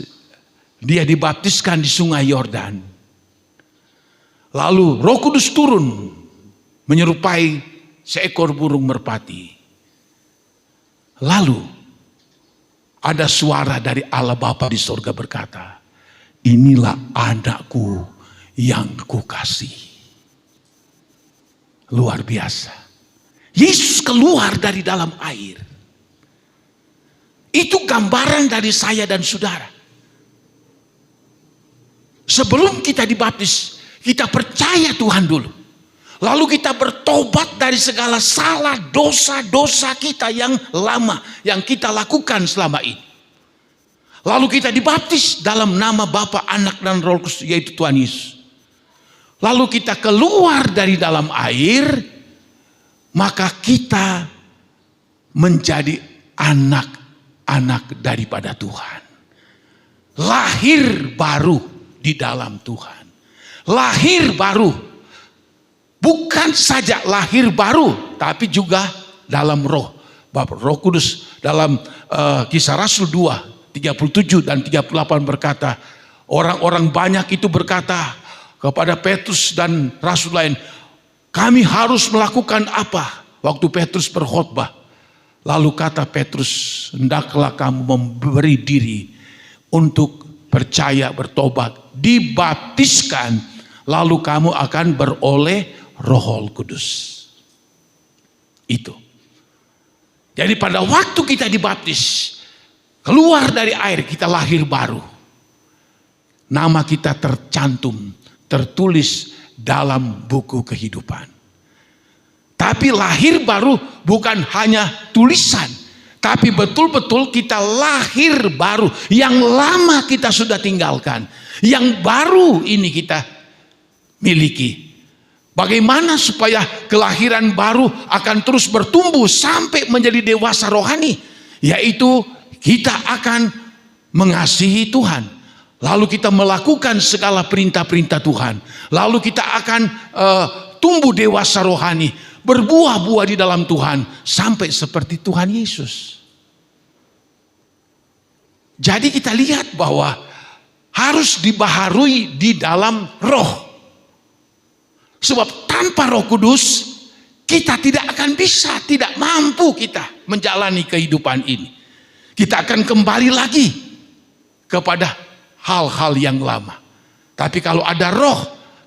dia dibaptiskan di sungai Yordan, lalu Roh Kudus turun menyerupai seekor burung merpati. Lalu ada suara dari Allah Bapa di sorga berkata, inilah anakku yang kukasih. Luar biasa. Yesus keluar dari dalam air. Itu gambaran dari saya dan saudara. Sebelum kita dibaptis, kita percaya Tuhan dulu. Lalu kita bertobat dari segala salah dosa-dosa kita yang lama, yang kita lakukan selama ini. Lalu kita dibaptis dalam nama Bapa, Anak, dan Roh Kudus, yaitu Tuhan Yesus. Lalu kita keluar dari dalam air, maka kita menjadi anak-anak daripada Tuhan. Lahir baru di dalam Tuhan. Lahir baru, bukan saja lahir baru, tapi juga dalam roh. Bapak Roh Kudus dalam Kisah Rasul 2, 37 dan 38 berkata, orang-orang banyak itu berkata kepada Petrus dan Rasul lain, kami harus melakukan apa? Waktu Petrus berkhotbah, lalu kata Petrus, hendaklah kamu memberi diri untuk percaya, bertobat, dibaptiskan, lalu kamu akan beroleh Roh Kudus. Itu. Jadi pada waktu kita dibaptis, keluar dari air, kita lahir baru. Nama kita tercantum, tertulis dalam buku kehidupan. Tapi lahir baru bukan hanya tulisan, tapi betul-betul kita lahir baru. Yang lama kita sudah tinggalkan, yang baru ini kita miliki. Bagaimana supaya kelahiran baru akan terus bertumbuh sampai menjadi dewasa rohani? Yaitu kita akan mengasihi Tuhan. Lalu kita melakukan segala perintah-perintah Tuhan. Lalu kita akan tumbuh dewasa rohani, berbuah-buah di dalam Tuhan sampai seperti Tuhan Yesus. Jadi kita lihat bahwa harus dibaharui di dalam roh. Sebab tanpa Roh Kudus kita tidak akan bisa, tidak mampu kita menjalani kehidupan ini. Kita akan kembali lagi kepada hal-hal yang lama. Tapi kalau ada roh,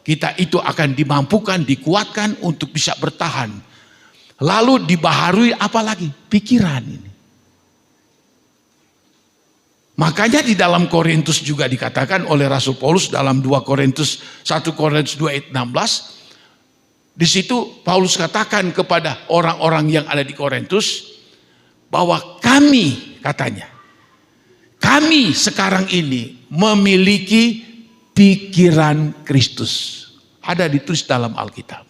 kita itu akan dimampukan, dikuatkan untuk bisa bertahan. Lalu dibaharui apa lagi? Pikiran ini. Makanya di dalam Korintus juga dikatakan oleh Rasul Paulus dalam 1 Korintus 2 ayat 16. Di situ Paulus katakan kepada orang-orang yang ada di Korintus bahwa kami, katanya, kami sekarang ini memiliki pikiran Kristus. Ada ditulis dalam Alkitab.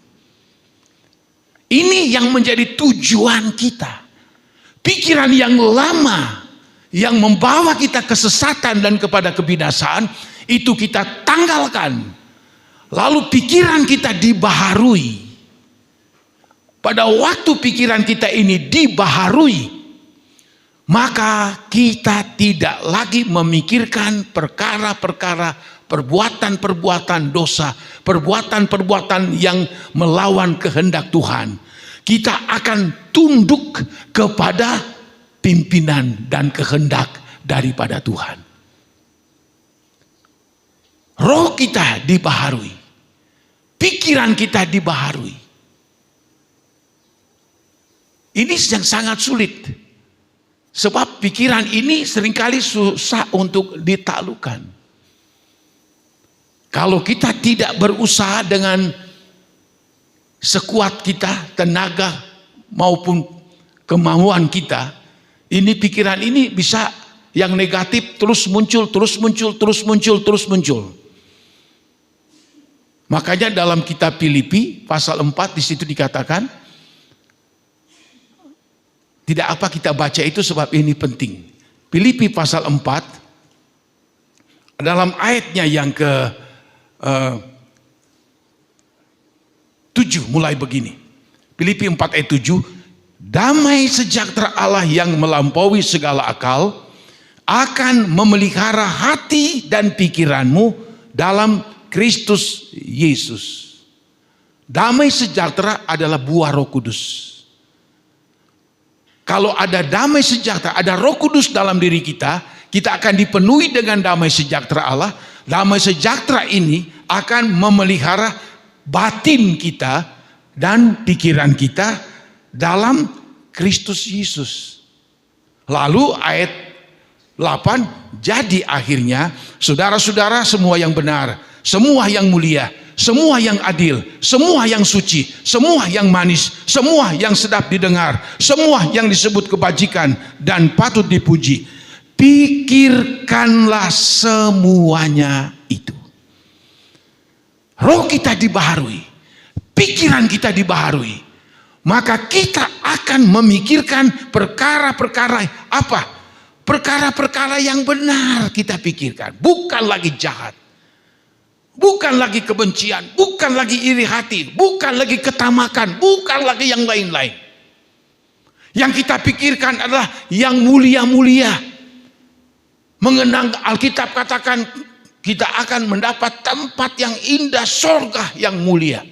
Ini yang menjadi tujuan kita. Pikiran yang lama yang membawa kita kesesatan dan kepada kebinasaan itu kita tanggalkan. Lalu pikiran kita dibaharui. pada waktu pikiran kita ini dibaharui, maka kita tidak lagi memikirkan perkara-perkara, perbuatan-perbuatan dosa, perbuatan-perbuatan yang melawan kehendak Tuhan. Kita akan tunduk kepada pimpinan dan kehendak daripada Tuhan. Roh kita dibaharui, pikiran kita dibaharui. Ini yang sangat sulit, sebab pikiran ini seringkali susah untuk ditaklukkan. Kalau kita tidak berusaha dengan sekuat kita, tenaga maupun kemauan kita, ini pikiran ini bisa yang negatif terus muncul, terus muncul, terus muncul, terus muncul. Makanya dalam kitab Filipi pasal 4 di situ dikatakan, tidak apa kita baca itu sebab ini penting. Filipi pasal 4 dalam ayatnya yang ke 7 mulai begini. Filipi 4 ayat 7, damai sejahtera Allah yang melampaui segala akal akan memelihara hati dan pikiranmu dalam Kristus Yesus. Damai sejahtera adalah buah Roh Kudus. Kalau ada damai sejahtera, ada Roh Kudus dalam diri kita, kita akan dipenuhi dengan damai sejahtera Allah. Damai sejahtera ini akan memelihara batin kita dan pikiran kita dalam Kristus Yesus. Lalu ayat 8, jadi akhirnya saudara-saudara semua yang benar, semua yang mulia, semua yang adil, semua yang suci, semua yang manis, semua yang sedap didengar, semua yang disebut kebajikan dan patut dipuji, pikirkanlah semuanya itu. Roh kita dibaharui, pikiran kita dibaharui, maka kita akan memikirkan perkara-perkara apa? Perkara-perkara yang benar kita pikirkan, bukan lagi jahat, bukan lagi kebencian, bukan lagi iri hati, bukan lagi ketamakan, bukan lagi yang lain-lain. Yang kita pikirkan adalah yang mulia-mulia. Mengenang Alkitab katakan kita akan mendapat tempat yang indah, sorga yang mulia.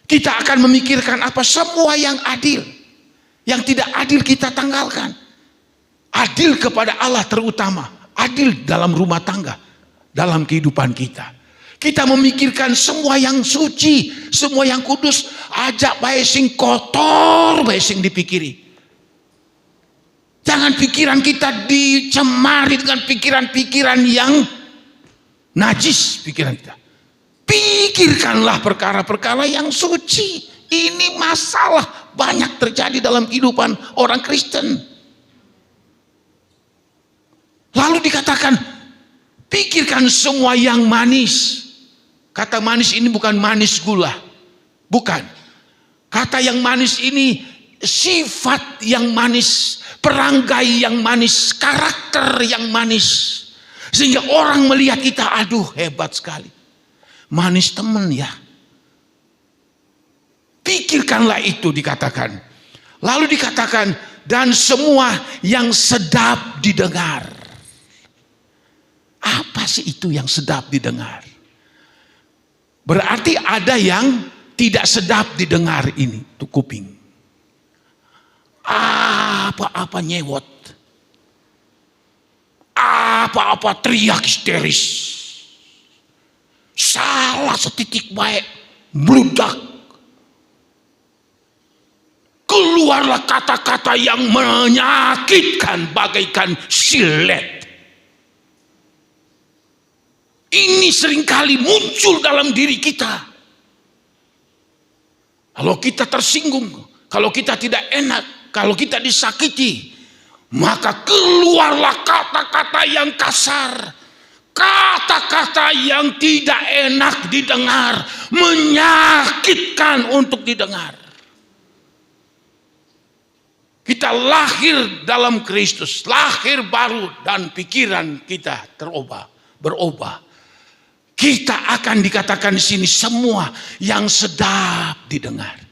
Kita akan memikirkan apa? Semua yang adil. Yang tidak adil kita tanggalkan. Adil kepada Allah terutama, adil dalam rumah tangga, dalam kehidupan kita. Kita memikirkan semua yang suci, semua yang kudus, ajak bae sing kotor, bae sing dipikiri. Jangan pikiran kita dicemari dengan pikiran-pikiran yang najis pikiran kita. Pikirkanlah perkara-perkara yang suci. Ini masalah banyak terjadi dalam kehidupan orang Kristen. Lalu dikatakan, pikirkan semua yang manis. Kata manis ini bukan manis gula. Bukan. Kata yang manis ini sifat yang manis, perangai yang manis, karakter yang manis. Sehingga orang melihat kita, aduh hebat sekali. Manis temen ya. Pikirkanlah itu dikatakan. Lalu dikatakan, dan semua yang sedap didengar. Apa sih itu yang sedap didengar? Berarti ada yang tidak sedap didengar ini, tuh kuping. Apa-apa nyewot. Apa-apa teriak histeris. Salah setitik baik, bludak. Keluarlah kata-kata yang menyakitkan bagaikan silet. Ini seringkali muncul dalam diri kita. Kalau kita tersinggung, kalau kita tidak enak, kalau kita disakiti, maka keluarlah kata-kata yang kasar, kata-kata yang tidak enak didengar, menyakitkan untuk didengar. Kita lahir dalam Kristus, lahir baru dan pikiran kita berubah. Kita akan dikatakan di sini semua yang sedap didengar.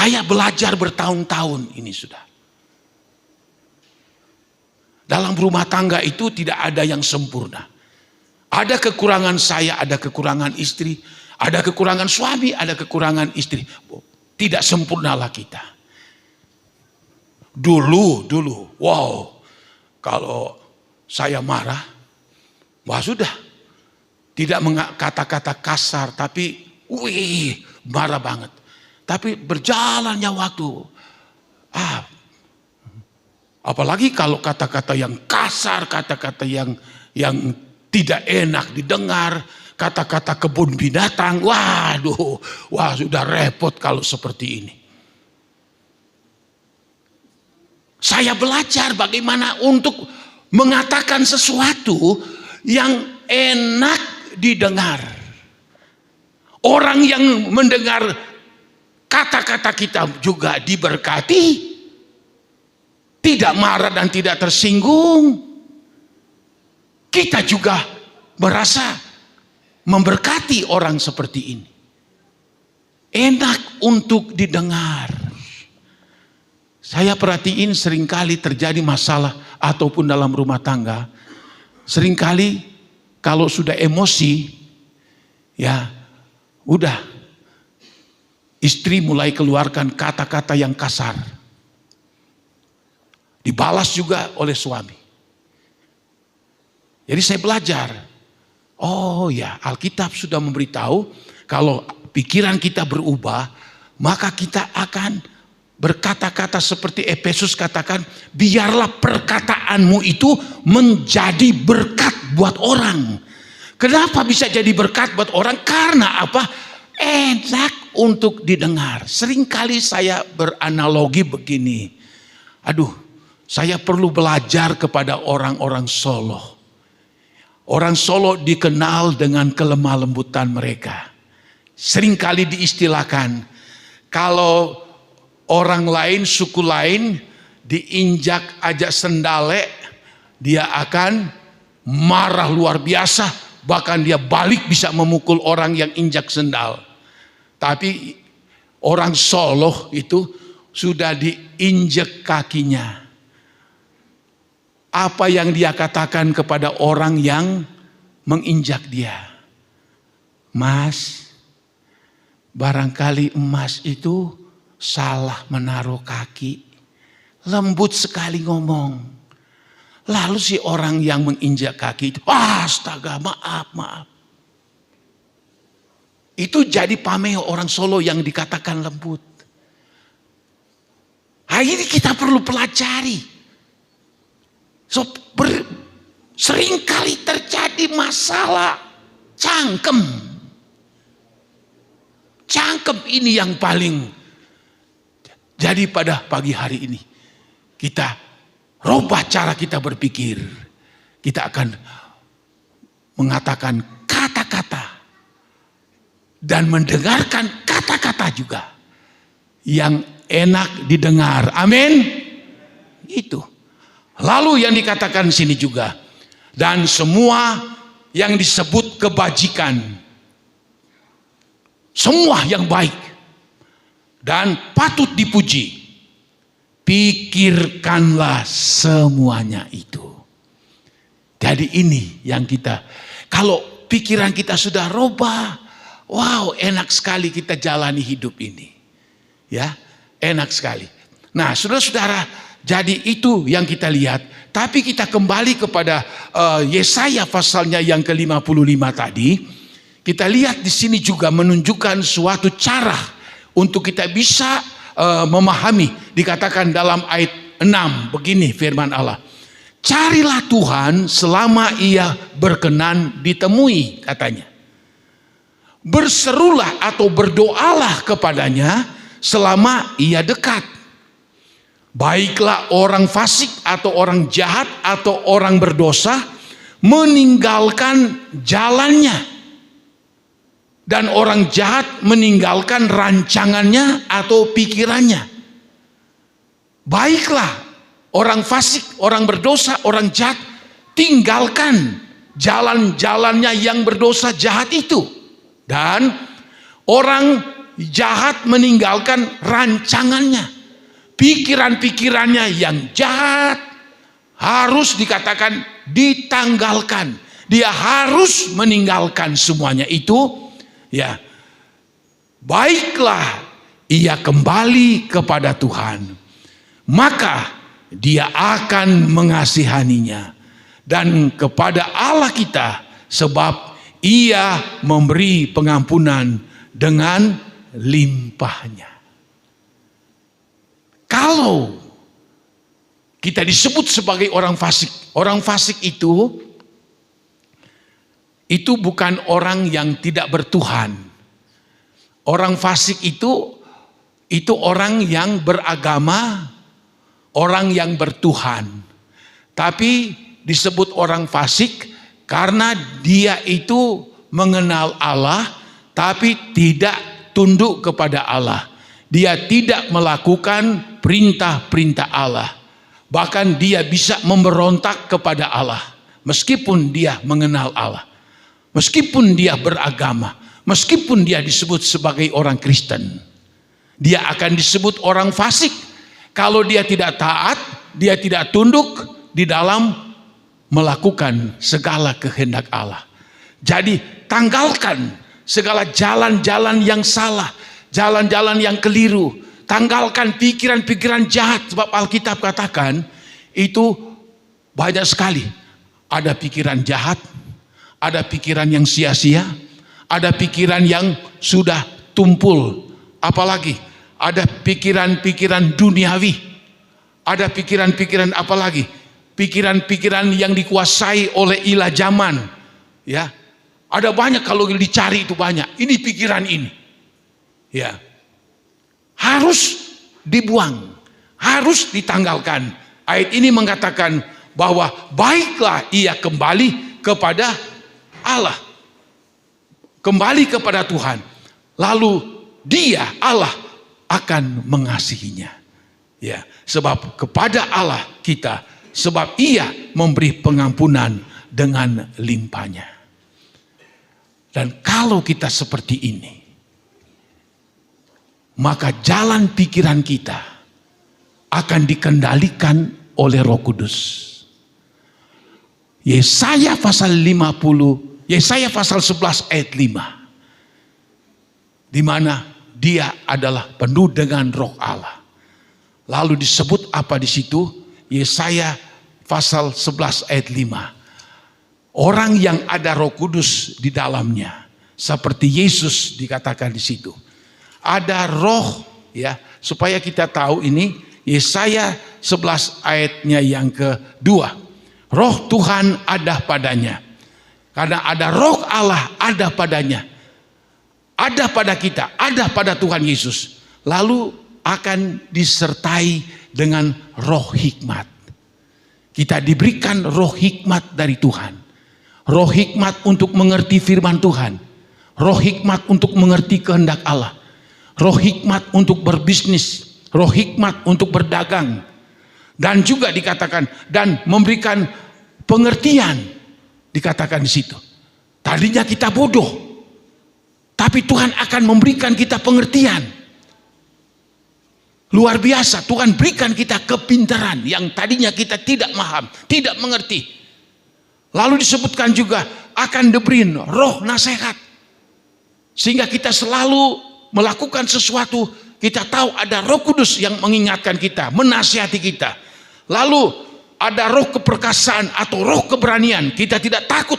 Saya belajar bertahun-tahun ini sudah. Dalam rumah tangga itu tidak ada yang sempurna. Ada kekurangan saya, ada kekurangan istri, ada kekurangan suami, ada kekurangan istri. Tidak sempurnalah kita. Dulu, wow, kalau saya marah, wah sudah. Tidak kata-kata kasar, tapi marah banget. Tapi berjalannya waktu, apalagi kalau kata-kata yang kasar, kata-kata yang tidak enak didengar, kata-kata kebun binatang, wah sudah repot kalau seperti ini. Saya belajar bagaimana untuk mengatakan sesuatu yang enak didengar. Orang yang mendengar kata-kata kita juga diberkati, tidak marah dan tidak tersinggung. Kita juga merasa memberkati orang seperti ini. Enak untuk didengar. Saya perhatiin seringkali terjadi masalah ataupun dalam rumah tangga. Seringkali kalau sudah emosi, ya udah, istri mulai keluarkan kata-kata yang kasar. Dibalas juga oleh suami. Jadi saya belajar, oh ya, Alkitab sudah memberitahu kalau pikiran kita berubah, maka kita akan berkata-kata seperti Efesus katakan, biarlah perkataanmu itu menjadi berkat buat orang. Kenapa bisa jadi berkat buat orang? Karena apa? Enak untuk didengar. Seringkali saya beranalogi begini. Saya perlu belajar kepada orang-orang Solo. Orang Solo dikenal dengan kelemah lembutan mereka. Seringkali diistilahkan, kalau orang lain, suku lain diinjak aja sendale, dia akan marah luar biasa. Bahkan dia balik bisa memukul orang yang injak sendal. Tapi orang Solo itu sudah diinjak kakinya. Apa yang dia katakan kepada orang yang menginjak dia? Mas, barangkali emas itu salah menaruh kaki. Lembut sekali ngomong. Lalu si orang yang menginjak kaki itu, astaga, maaf. Itu jadi pameo orang Solo yang dikatakan lembut. Ini kita perlu pelajari. Seringkali terjadi masalah cangkem. Cangkem ini yang paling. Jadi pada pagi hari ini kita rubah cara kita berpikir. Kita akan mengatakan kata-kata dan mendengarkan kata-kata juga yang enak didengar. Amin. Itu. Lalu yang dikatakan di sini juga, dan semua yang disebut kebajikan, semua yang baik dan patut dipuji, pikirkanlah semuanya itu. Jadi ini yang kita, kalau pikiran kita sudah robah, wow, enak sekali kita jalani hidup ini. Ya, enak sekali. Nah, saudara-saudara, jadi itu yang kita lihat. Tapi kita kembali kepada Yesaya pasalnya yang ke-55 tadi. Kita lihat di sini juga menunjukkan suatu cara untuk kita bisa memahami. Dikatakan dalam ayat 6 begini firman Allah. Carilah Tuhan selama ia berkenan ditemui, katanya. Berserulah atau berdoalah kepadanya selama ia dekat. Baiklah orang fasik atau orang jahat atau orang berdosa meninggalkan jalannya. Dan orang jahat meninggalkan rancangannya atau pikirannya. Baiklah orang fasik, orang berdosa, orang jahat, tinggalkan jalan-jalannya yang berdosa jahat itu. Dan orang jahat meninggalkan rancangannya. Pikiran-pikirannya yang jahat harus dikatakan ditanggalkan. Dia harus meninggalkan semuanya itu. Ya, baiklah ia kembali kepada Tuhan, maka dia akan mengasihaninya, dan kepada Allah kita, sebab ia memberi pengampunan dengan limpahnya. Kalau kita disebut sebagai orang fasik itu bukan orang yang tidak bertuhan. Orang fasik itu orang yang beragama, orang yang bertuhan. Tapi disebut orang fasik karena dia itu mengenal Allah tapi tidak tunduk kepada Allah. Dia tidak melakukan perintah-perintah Allah. Bahkan dia bisa memberontak kepada Allah meskipun dia mengenal Allah. Meskipun dia beragama, meskipun dia disebut sebagai orang Kristen, dia akan disebut orang fasik kalau dia tidak taat, dia tidak tunduk di dalam melakukan segala kehendak Allah. Jadi tanggalkan segala jalan-jalan yang salah, jalan-jalan yang keliru. Tanggalkan pikiran-pikiran jahat, sebab Alkitab katakan itu banyak sekali. Ada pikiran jahat, ada pikiran yang sia-sia, ada pikiran yang sudah tumpul. Apalagi ada pikiran-pikiran duniawi, ada pikiran-pikiran apalagi, pikiran-pikiran yang dikuasai oleh ilah zaman. Ya, ada banyak, kalau dicari itu banyak. Ini pikiran ini, ya, harus dibuang, harus ditanggalkan. Ayat ini mengatakan bahwa baiklah ia kembali kepada Allah, kembali kepada Tuhan, lalu dia, Allah, akan mengasihinya. Ya, sebab kepada Allah kita, sebab ia memberi pengampunan dengan limpahnya. Dan kalau kita seperti ini, maka jalan pikiran kita akan dikendalikan oleh Roh Kudus. Yesaya pasal 11 ayat 5. Di mana dia adalah penuh dengan Roh Allah. Lalu disebut apa di situ? Yesaya pasal 11 ayat 5. Orang yang ada Roh Kudus di dalamnya, seperti Yesus dikatakan di situ. Ada roh, ya, supaya kita tahu ini Yesaya 11 ayatnya yang kedua. Roh Tuhan ada padanya. Karena ada Roh Allah ada padanya. Ada pada kita, ada pada Tuhan Yesus. Lalu akan disertai dengan roh hikmat. Kita diberikan roh hikmat dari Tuhan. Roh hikmat untuk mengerti firman Tuhan. Roh hikmat untuk mengerti kehendak Allah. Roh hikmat untuk berbisnis. Roh hikmat untuk berdagang. Dan juga dikatakan, dan memberikan pengertian. Dikatakan di situ. Tadinya kita bodoh, tapi Tuhan akan memberikan kita pengertian. Luar biasa, Tuhan berikan kita kepintaran yang tadinya kita tidak paham, tidak mengerti. Lalu disebutkan juga akan diberi roh nasihat. Sehingga kita selalu melakukan sesuatu, kita tahu ada Roh Kudus yang mengingatkan kita, menasihati kita. Lalu ada roh keperkasaan atau roh keberanian. Kita tidak takut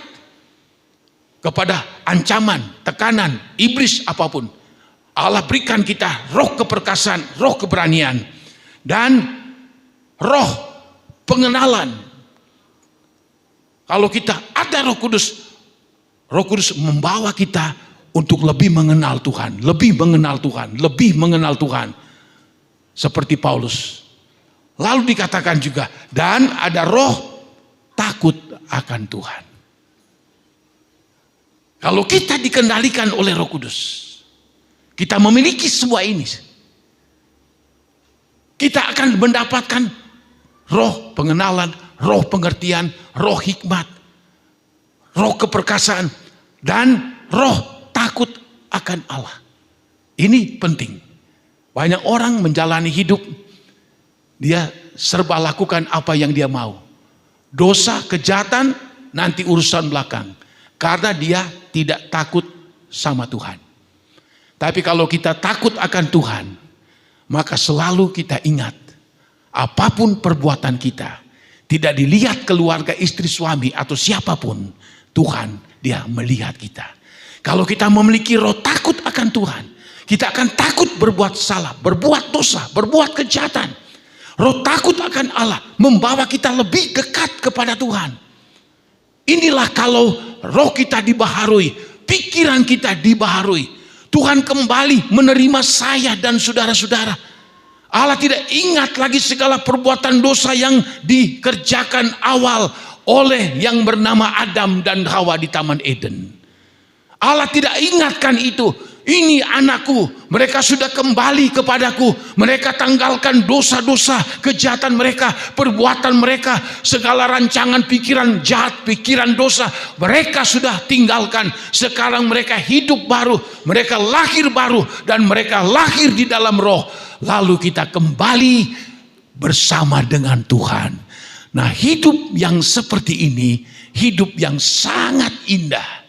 kepada ancaman, tekanan, iblis apapun. Allah berikan kita roh keperkasaan, roh keberanian, dan roh pengenalan. Kalau kita ada Roh Kudus membawa kita untuk lebih mengenal Tuhan, lebih mengenal Tuhan, lebih mengenal Tuhan. Seperti Paulus. Lalu dikatakan juga, dan ada roh takut akan Tuhan. Kalau kita dikendalikan oleh Roh Kudus, kita memiliki semua ini, kita akan mendapatkan roh pengenalan, roh pengertian, roh hikmat, roh keperkasaan, dan roh takut akan Allah. Ini penting. Banyak orang menjalani hidup, dia serba lakukan apa yang dia mau. Dosa, kejahatan, nanti urusan belakang. Karena dia tidak takut sama Tuhan. Tapi kalau kita takut akan Tuhan, maka selalu kita ingat, apapun perbuatan kita, tidak dilihat keluarga, istri, suami, atau siapapun, Tuhan dia melihat kita. Kalau kita memiliki roh takut akan Tuhan, kita akan takut berbuat salah, berbuat dosa, berbuat kejahatan. Roh takut akan Allah membawa kita lebih dekat kepada Tuhan. Inilah kalau roh kita dibaharui, pikiran kita dibaharui. Tuhan kembali menerima saya dan saudara-saudara. Allah tidak ingat lagi segala perbuatan dosa yang dikerjakan awal oleh yang bernama Adam dan Hawa di Taman Eden. Allah tidak ingatkan itu. Ini anakku, mereka sudah kembali kepadaku. Mereka tanggalkan dosa-dosa, kejahatan mereka, perbuatan mereka, segala rancangan pikiran jahat, pikiran dosa. Mereka sudah tinggalkan. Sekarang mereka hidup baru, mereka lahir baru, dan mereka lahir di dalam roh. Lalu kita kembali bersama dengan Tuhan. Nah, hidup yang seperti ini, hidup yang sangat indah.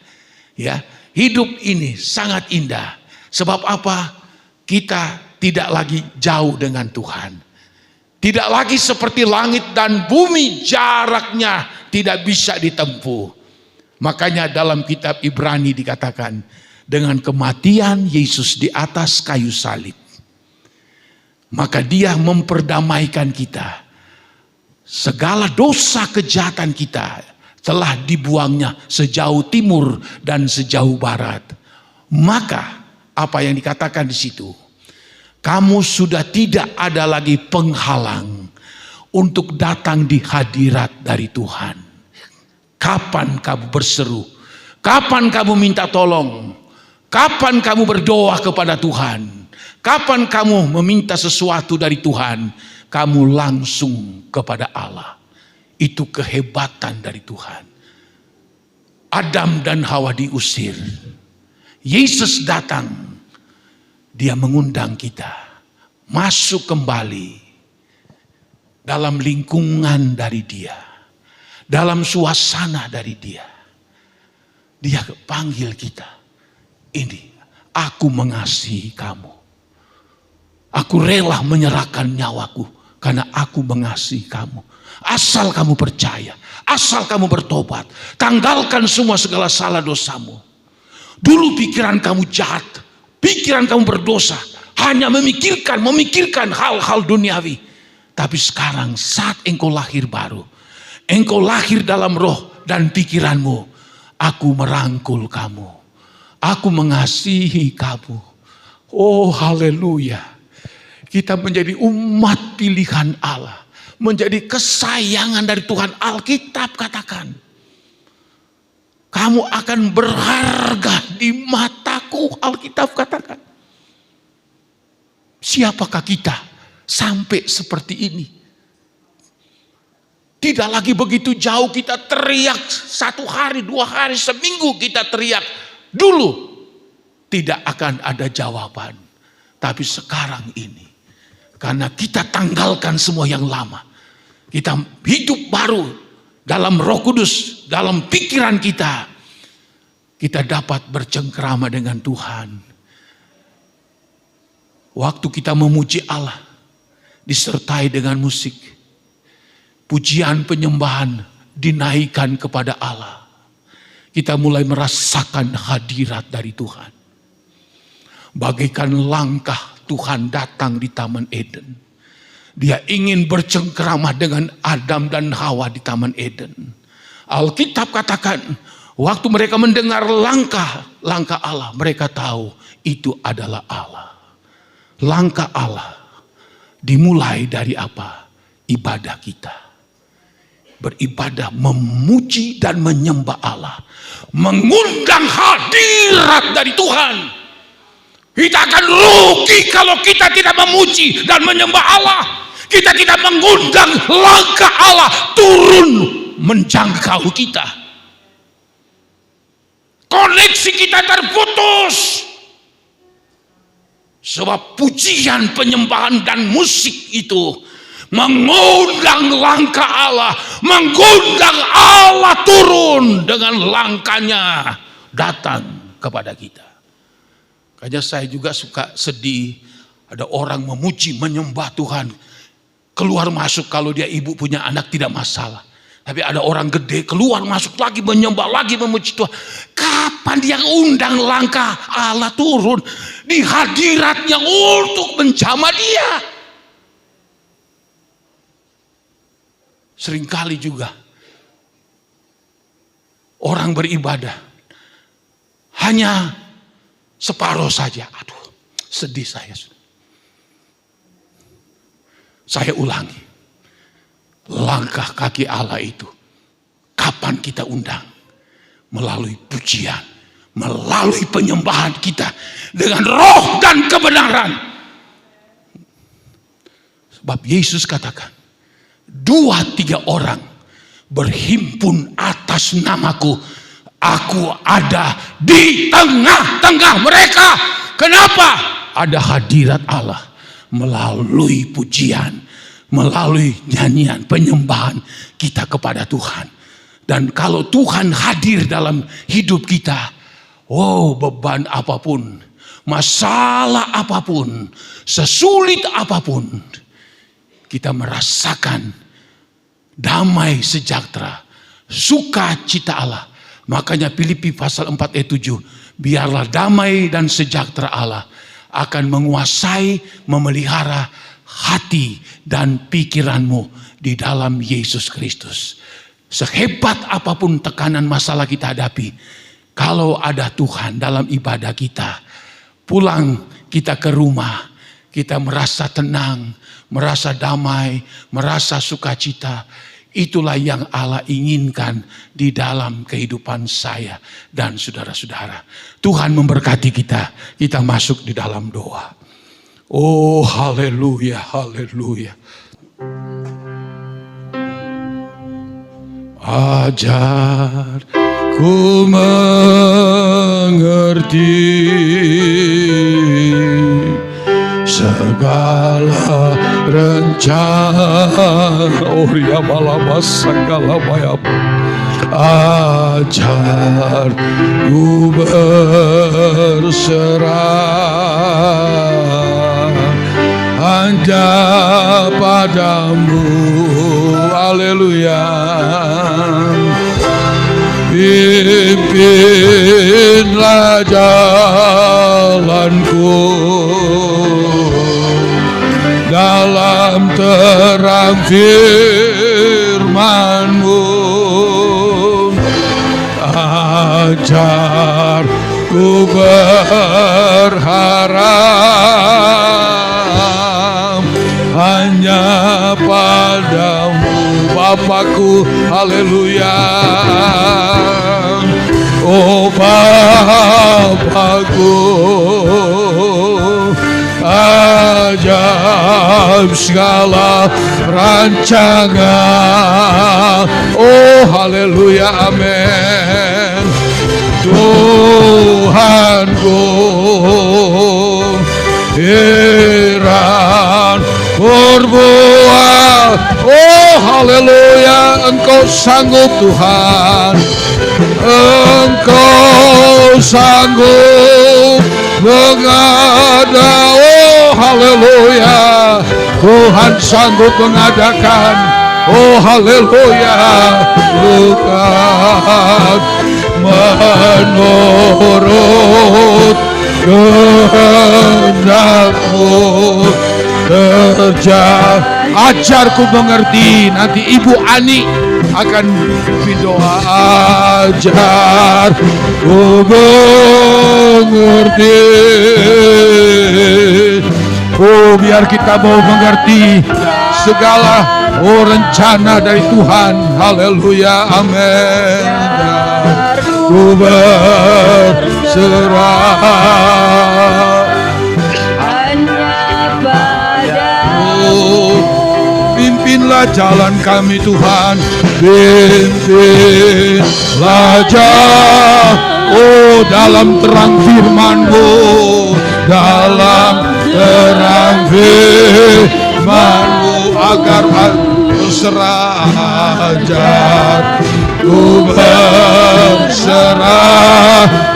Ya, hidup ini sangat indah. Sebab apa? Kita tidak lagi jauh dengan Tuhan. Tidak lagi seperti langit dan bumi, jaraknya tidak bisa ditempuh. Makanya dalam kitab Ibrani dikatakan, dengan kematian Yesus di atas kayu salib, maka dia memperdamaikan kita. Segala dosa kejahatan kita telah dibuangnya sejauh timur dan sejauh barat. Maka apa yang dikatakan di situ? Kamu sudah tidak ada lagi penghalang untuk datang di hadirat dari Tuhan. Kapan kamu berseru? Kapan kamu minta tolong? Kapan kamu berdoa kepada Tuhan? Kapan kamu meminta sesuatu dari Tuhan? Kamu langsung kepada Allah. Itu kehebatan dari Tuhan. Adam dan Hawa diusir. Yesus datang. Dia mengundang kita masuk kembali dalam lingkungan dari dia. Dalam suasana dari dia. Dia panggil kita. Ini, aku mengasihi kamu. Aku rela menyerahkan nyawaku karena aku mengasihi kamu. Asal kamu percaya, asal kamu bertobat, tanggalkan semua segala salah dosamu. Dulu pikiran kamu jahat, pikiran kamu berdosa, hanya memikirkan hal-hal duniawi. Tapi sekarang saat engkau lahir baru, engkau lahir dalam roh dan pikiranmu, aku merangkul kamu, aku mengasihi kamu. Oh haleluya. Kita menjadi umat pilihan Allah. Menjadi kesayangan dari Tuhan. Alkitab katakan, kamu akan berharga di mataku. Alkitab katakan. Siapakah kita sampai seperti ini? Tidak lagi begitu jauh kita teriak 1 hari, 2 hari, seminggu kita teriak. Dulu tidak akan ada jawaban. Tapi sekarang ini, karena kita tanggalkan semua yang lama. Kita hidup baru dalam Roh Kudus, dalam pikiran kita. Kita dapat bercengkrama dengan Tuhan. Waktu kita memuji Allah, disertai dengan musik. Pujian penyembahan dinaikkan kepada Allah. Kita mulai merasakan hadirat dari Tuhan. Bagaikan langkah Tuhan datang di Taman Eden. Dia ingin bercengkrama dengan Adam dan Hawa di Taman Eden. Alkitab katakan, waktu mereka mendengar langkah Allah, mereka tahu itu adalah Allah. Langkah Allah dimulai dari apa? Ibadah kita. Beribadah, memuji dan menyembah Allah. Mengundang hadirat dari Tuhan. Kita akan rugi kalau kita tidak memuji dan menyembah Allah. Kita tidak mengundang langkah Allah turun menjangkau kita. Koneksi kita terputus. Sebab pujian, penyembahan dan musik itu mengundang langkah Allah, mengundang Allah turun dengan langkahnya datang kepada kita. Makanya saya juga suka sedih, ada orang memuji, menyembah Tuhan, keluar masuk, kalau dia ibu punya anak tidak masalah. Tapi ada orang gede keluar masuk lagi, menyembah lagi, memuji Tuhan. Kapan dia undang langkah Allah turun di hadiratnya untuk menjamah dia? Seringkali juga orang beribadah hanya separuh saja. Aduh, sedih saya. Saya ulangi, langkah kaki Allah itu kapan kita undang? Melalui pujian, melalui penyembahan kita dengan roh dan kebenaran. Sebab Yesus katakan, 2-3 orang berhimpun atas namaku, aku ada di tengah-tengah mereka. Kenapa? Ada hadirat Allah melalui pujian, melalui nyanyian, penyembahan kita kepada Tuhan. Dan kalau Tuhan hadir dalam hidup kita, beban apapun, masalah apapun, sesulit apapun, kita merasakan damai sejahtera, sukacita Allah. Makanya Filipi pasal 4 ayat 7, biarlah damai dan sejahtera Allah akan menguasai, memelihara hati dan pikiranmu di dalam Yesus Kristus. Sehebat apapun tekanan masalah kita hadapi, kalau ada Tuhan dalam ibadah kita, pulang kita ke rumah, kita merasa tenang, merasa damai, merasa sukacita. Itulah yang Allah inginkan di dalam kehidupan saya dan saudara-saudara. Tuhan memberkati kita. Kita masuk di dalam doa. Oh, haleluya, haleluya. Ajar ku mengerti segala rencana. Oria balabas segala bayap. Ajar ku berserah hanya padamu. Haleluya. Pimpinlah jalanku dalam terang firman-Mu. Ajar ku berharap hanya padamu, Bapakku. Haleluya. Oh Bapakku, ajaib segala rancangan. Oh haleluya, amin. Tuhanku, heran berbuat. Oh haleluya, Engkau sanggup Tuhan. Engkau sanggup mengada. Oh haleluya, Tuhan sanggup mengadakan. Oh haleluya, bukan menurut kehendak-Mu terjadi. Ajarku mengerti. Nanti Ibu Ani akan berdoa. Ajar ku mengerti. Oh biar kita mau mengerti segala rencana dari Tuhan. Haleluya, amin. Ku berserah hanya padamu. Pimpinlah jalan kami Tuhan. Pimpinlah jalan. Oh dalam terang firman-Mu, dalam terang firman-Mu agar aku serajat ku berserah.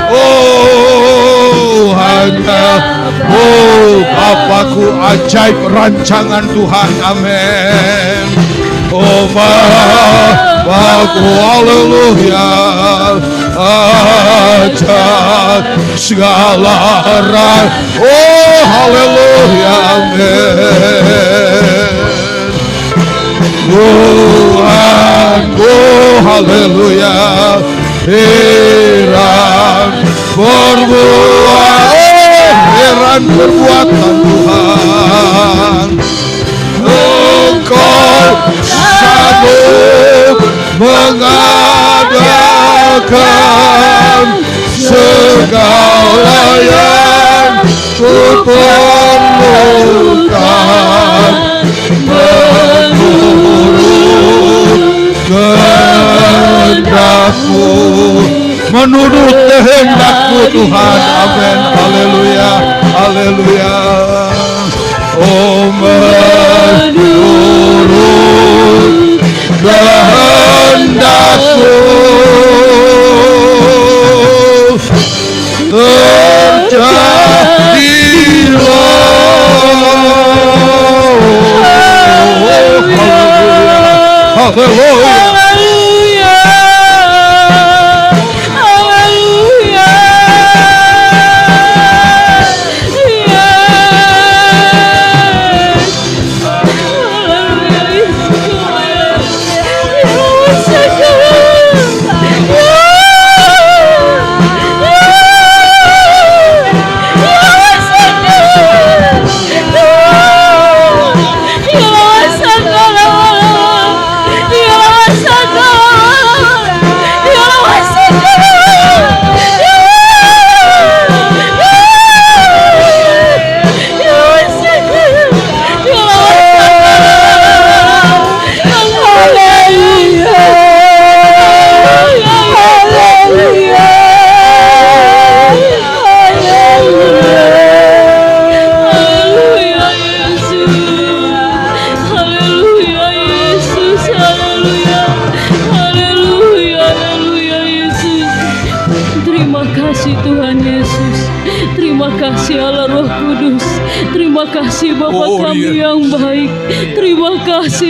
Oh hanya Bapakku, ajaib rancangan Tuhan, amin. Oh Bapakku, haleluya, ajaib segala oh haleluya, amin. Tuhanku, haleluya, heran perbuatan Tuhan. Engkau sanggup mengadakan segala yang ku perlukan menurut kehendak-Mu Tuhan, amin, haleluya, haleluya. Oh menurut kehendak-Mu terjadilah. Haleluya.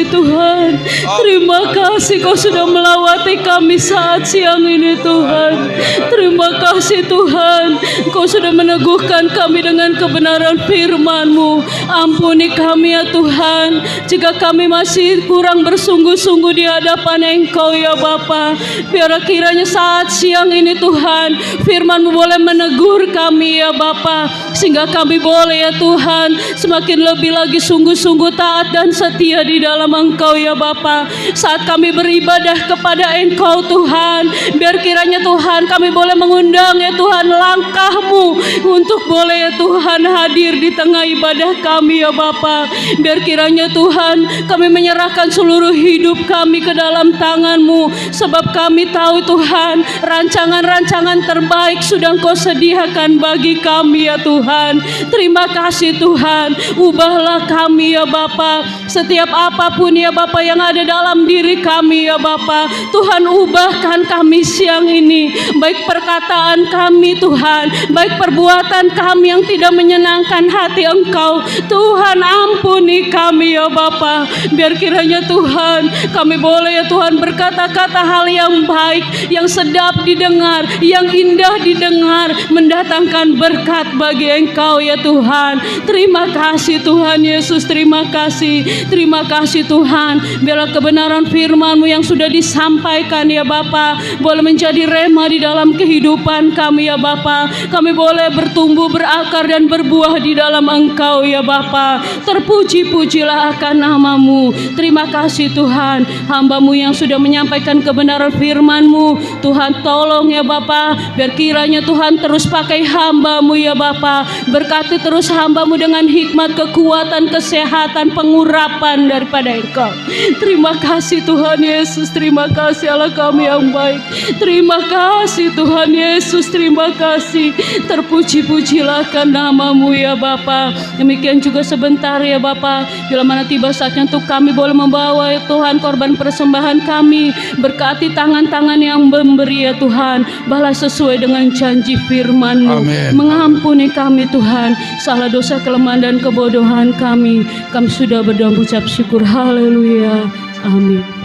Tuhan, terima kasih Kau sudah melawati kami saat siang ini Tuhan. Terima kasih Tuhan, Kau sudah meneguhkan kami dengan kebenaran firman-Mu. Ampuni kami ya Tuhan, jika kami masih kurang bersungguh-sungguh di hadapan Engkau ya Bapa. Biar kiranya saat siang ini Tuhan, firman-Mu boleh menegur kami ya Bapa, sehingga kami boleh ya Tuhan semakin lebih lagi sungguh-sungguh taat dan setia di dalam Engkau ya Bapa. Saat kami beribadah kepada Engkau Tuhan, biar kiranya Tuhan kami boleh mengundang ya Tuhan langkah-Mu untuk boleh ya Tuhan hadir di tengah ibadah kami ya Bapa. Biar kiranya Tuhan kami menyerahkan seluruh hidup kami ke dalam tangan-Mu, sebab kami tahu Tuhan rancangan-rancangan terbaik sudah Engkau sediakan bagi kami ya Tuhan. Terima kasih Tuhan, ubahlah kami ya Bapa. Setiap apapun ya Bapa yang ada dalam diri kami ya Bapa, Tuhan ubahkan kami siang ini. Baik perkataan kami Tuhan, baik perbuatan kami yang tidak menyenangkan hati Engkau, Tuhan ampuni kami ya Bapa. Biar kiranya Tuhan kami boleh ya Tuhan berkata-kata hal yang baik, yang sedap didengar, yang indah didengar, mendatangkan berkat bagi Engkau ya Tuhan. Terima kasih Tuhan Yesus, terima kasih. Terima kasih Tuhan, biarlah kebenaran firman-Mu yang sudah disampaikan ya Bapa boleh menjadi rema di dalam kehidupan kami ya Bapa. Kami boleh bertumbuh, berakar dan berbuah di dalam Engkau ya Bapa. Terpuji Terpuji-pujilah akan nama-Mu. Terima kasih Tuhan, hamba-Mu yang sudah menyampaikan kebenaran firman-Mu. Tuhan tolong ya Bapa, biar kiranya Tuhan terus pakai hamba-Mu ya Bapa. Berkati terus hamba-Mu dengan hikmat, kekuatan, kesehatan, pengurapan daripada Engkau. Terima kasih Tuhan Yesus, terima kasih Allah kami yang baik. Terima kasih Tuhan Yesus, terima kasih. Terpuji-pujilah akan nama-Mu ya Bapa. Demikian juga sebentar ya Bapa, bila mana tiba saatnya untuk kami boleh membawa ya Tuhan korban persembahan kami. Berkati tangan-tangan yang memberi ya Tuhan, balas sesuai dengan janji firman-Mu. Amin. Mengampuni kami Tuhan, salah dosa, kelemahan dan kebodohan kami. Kami sudah berdoa mengucap syukur. Haleluya. Amin.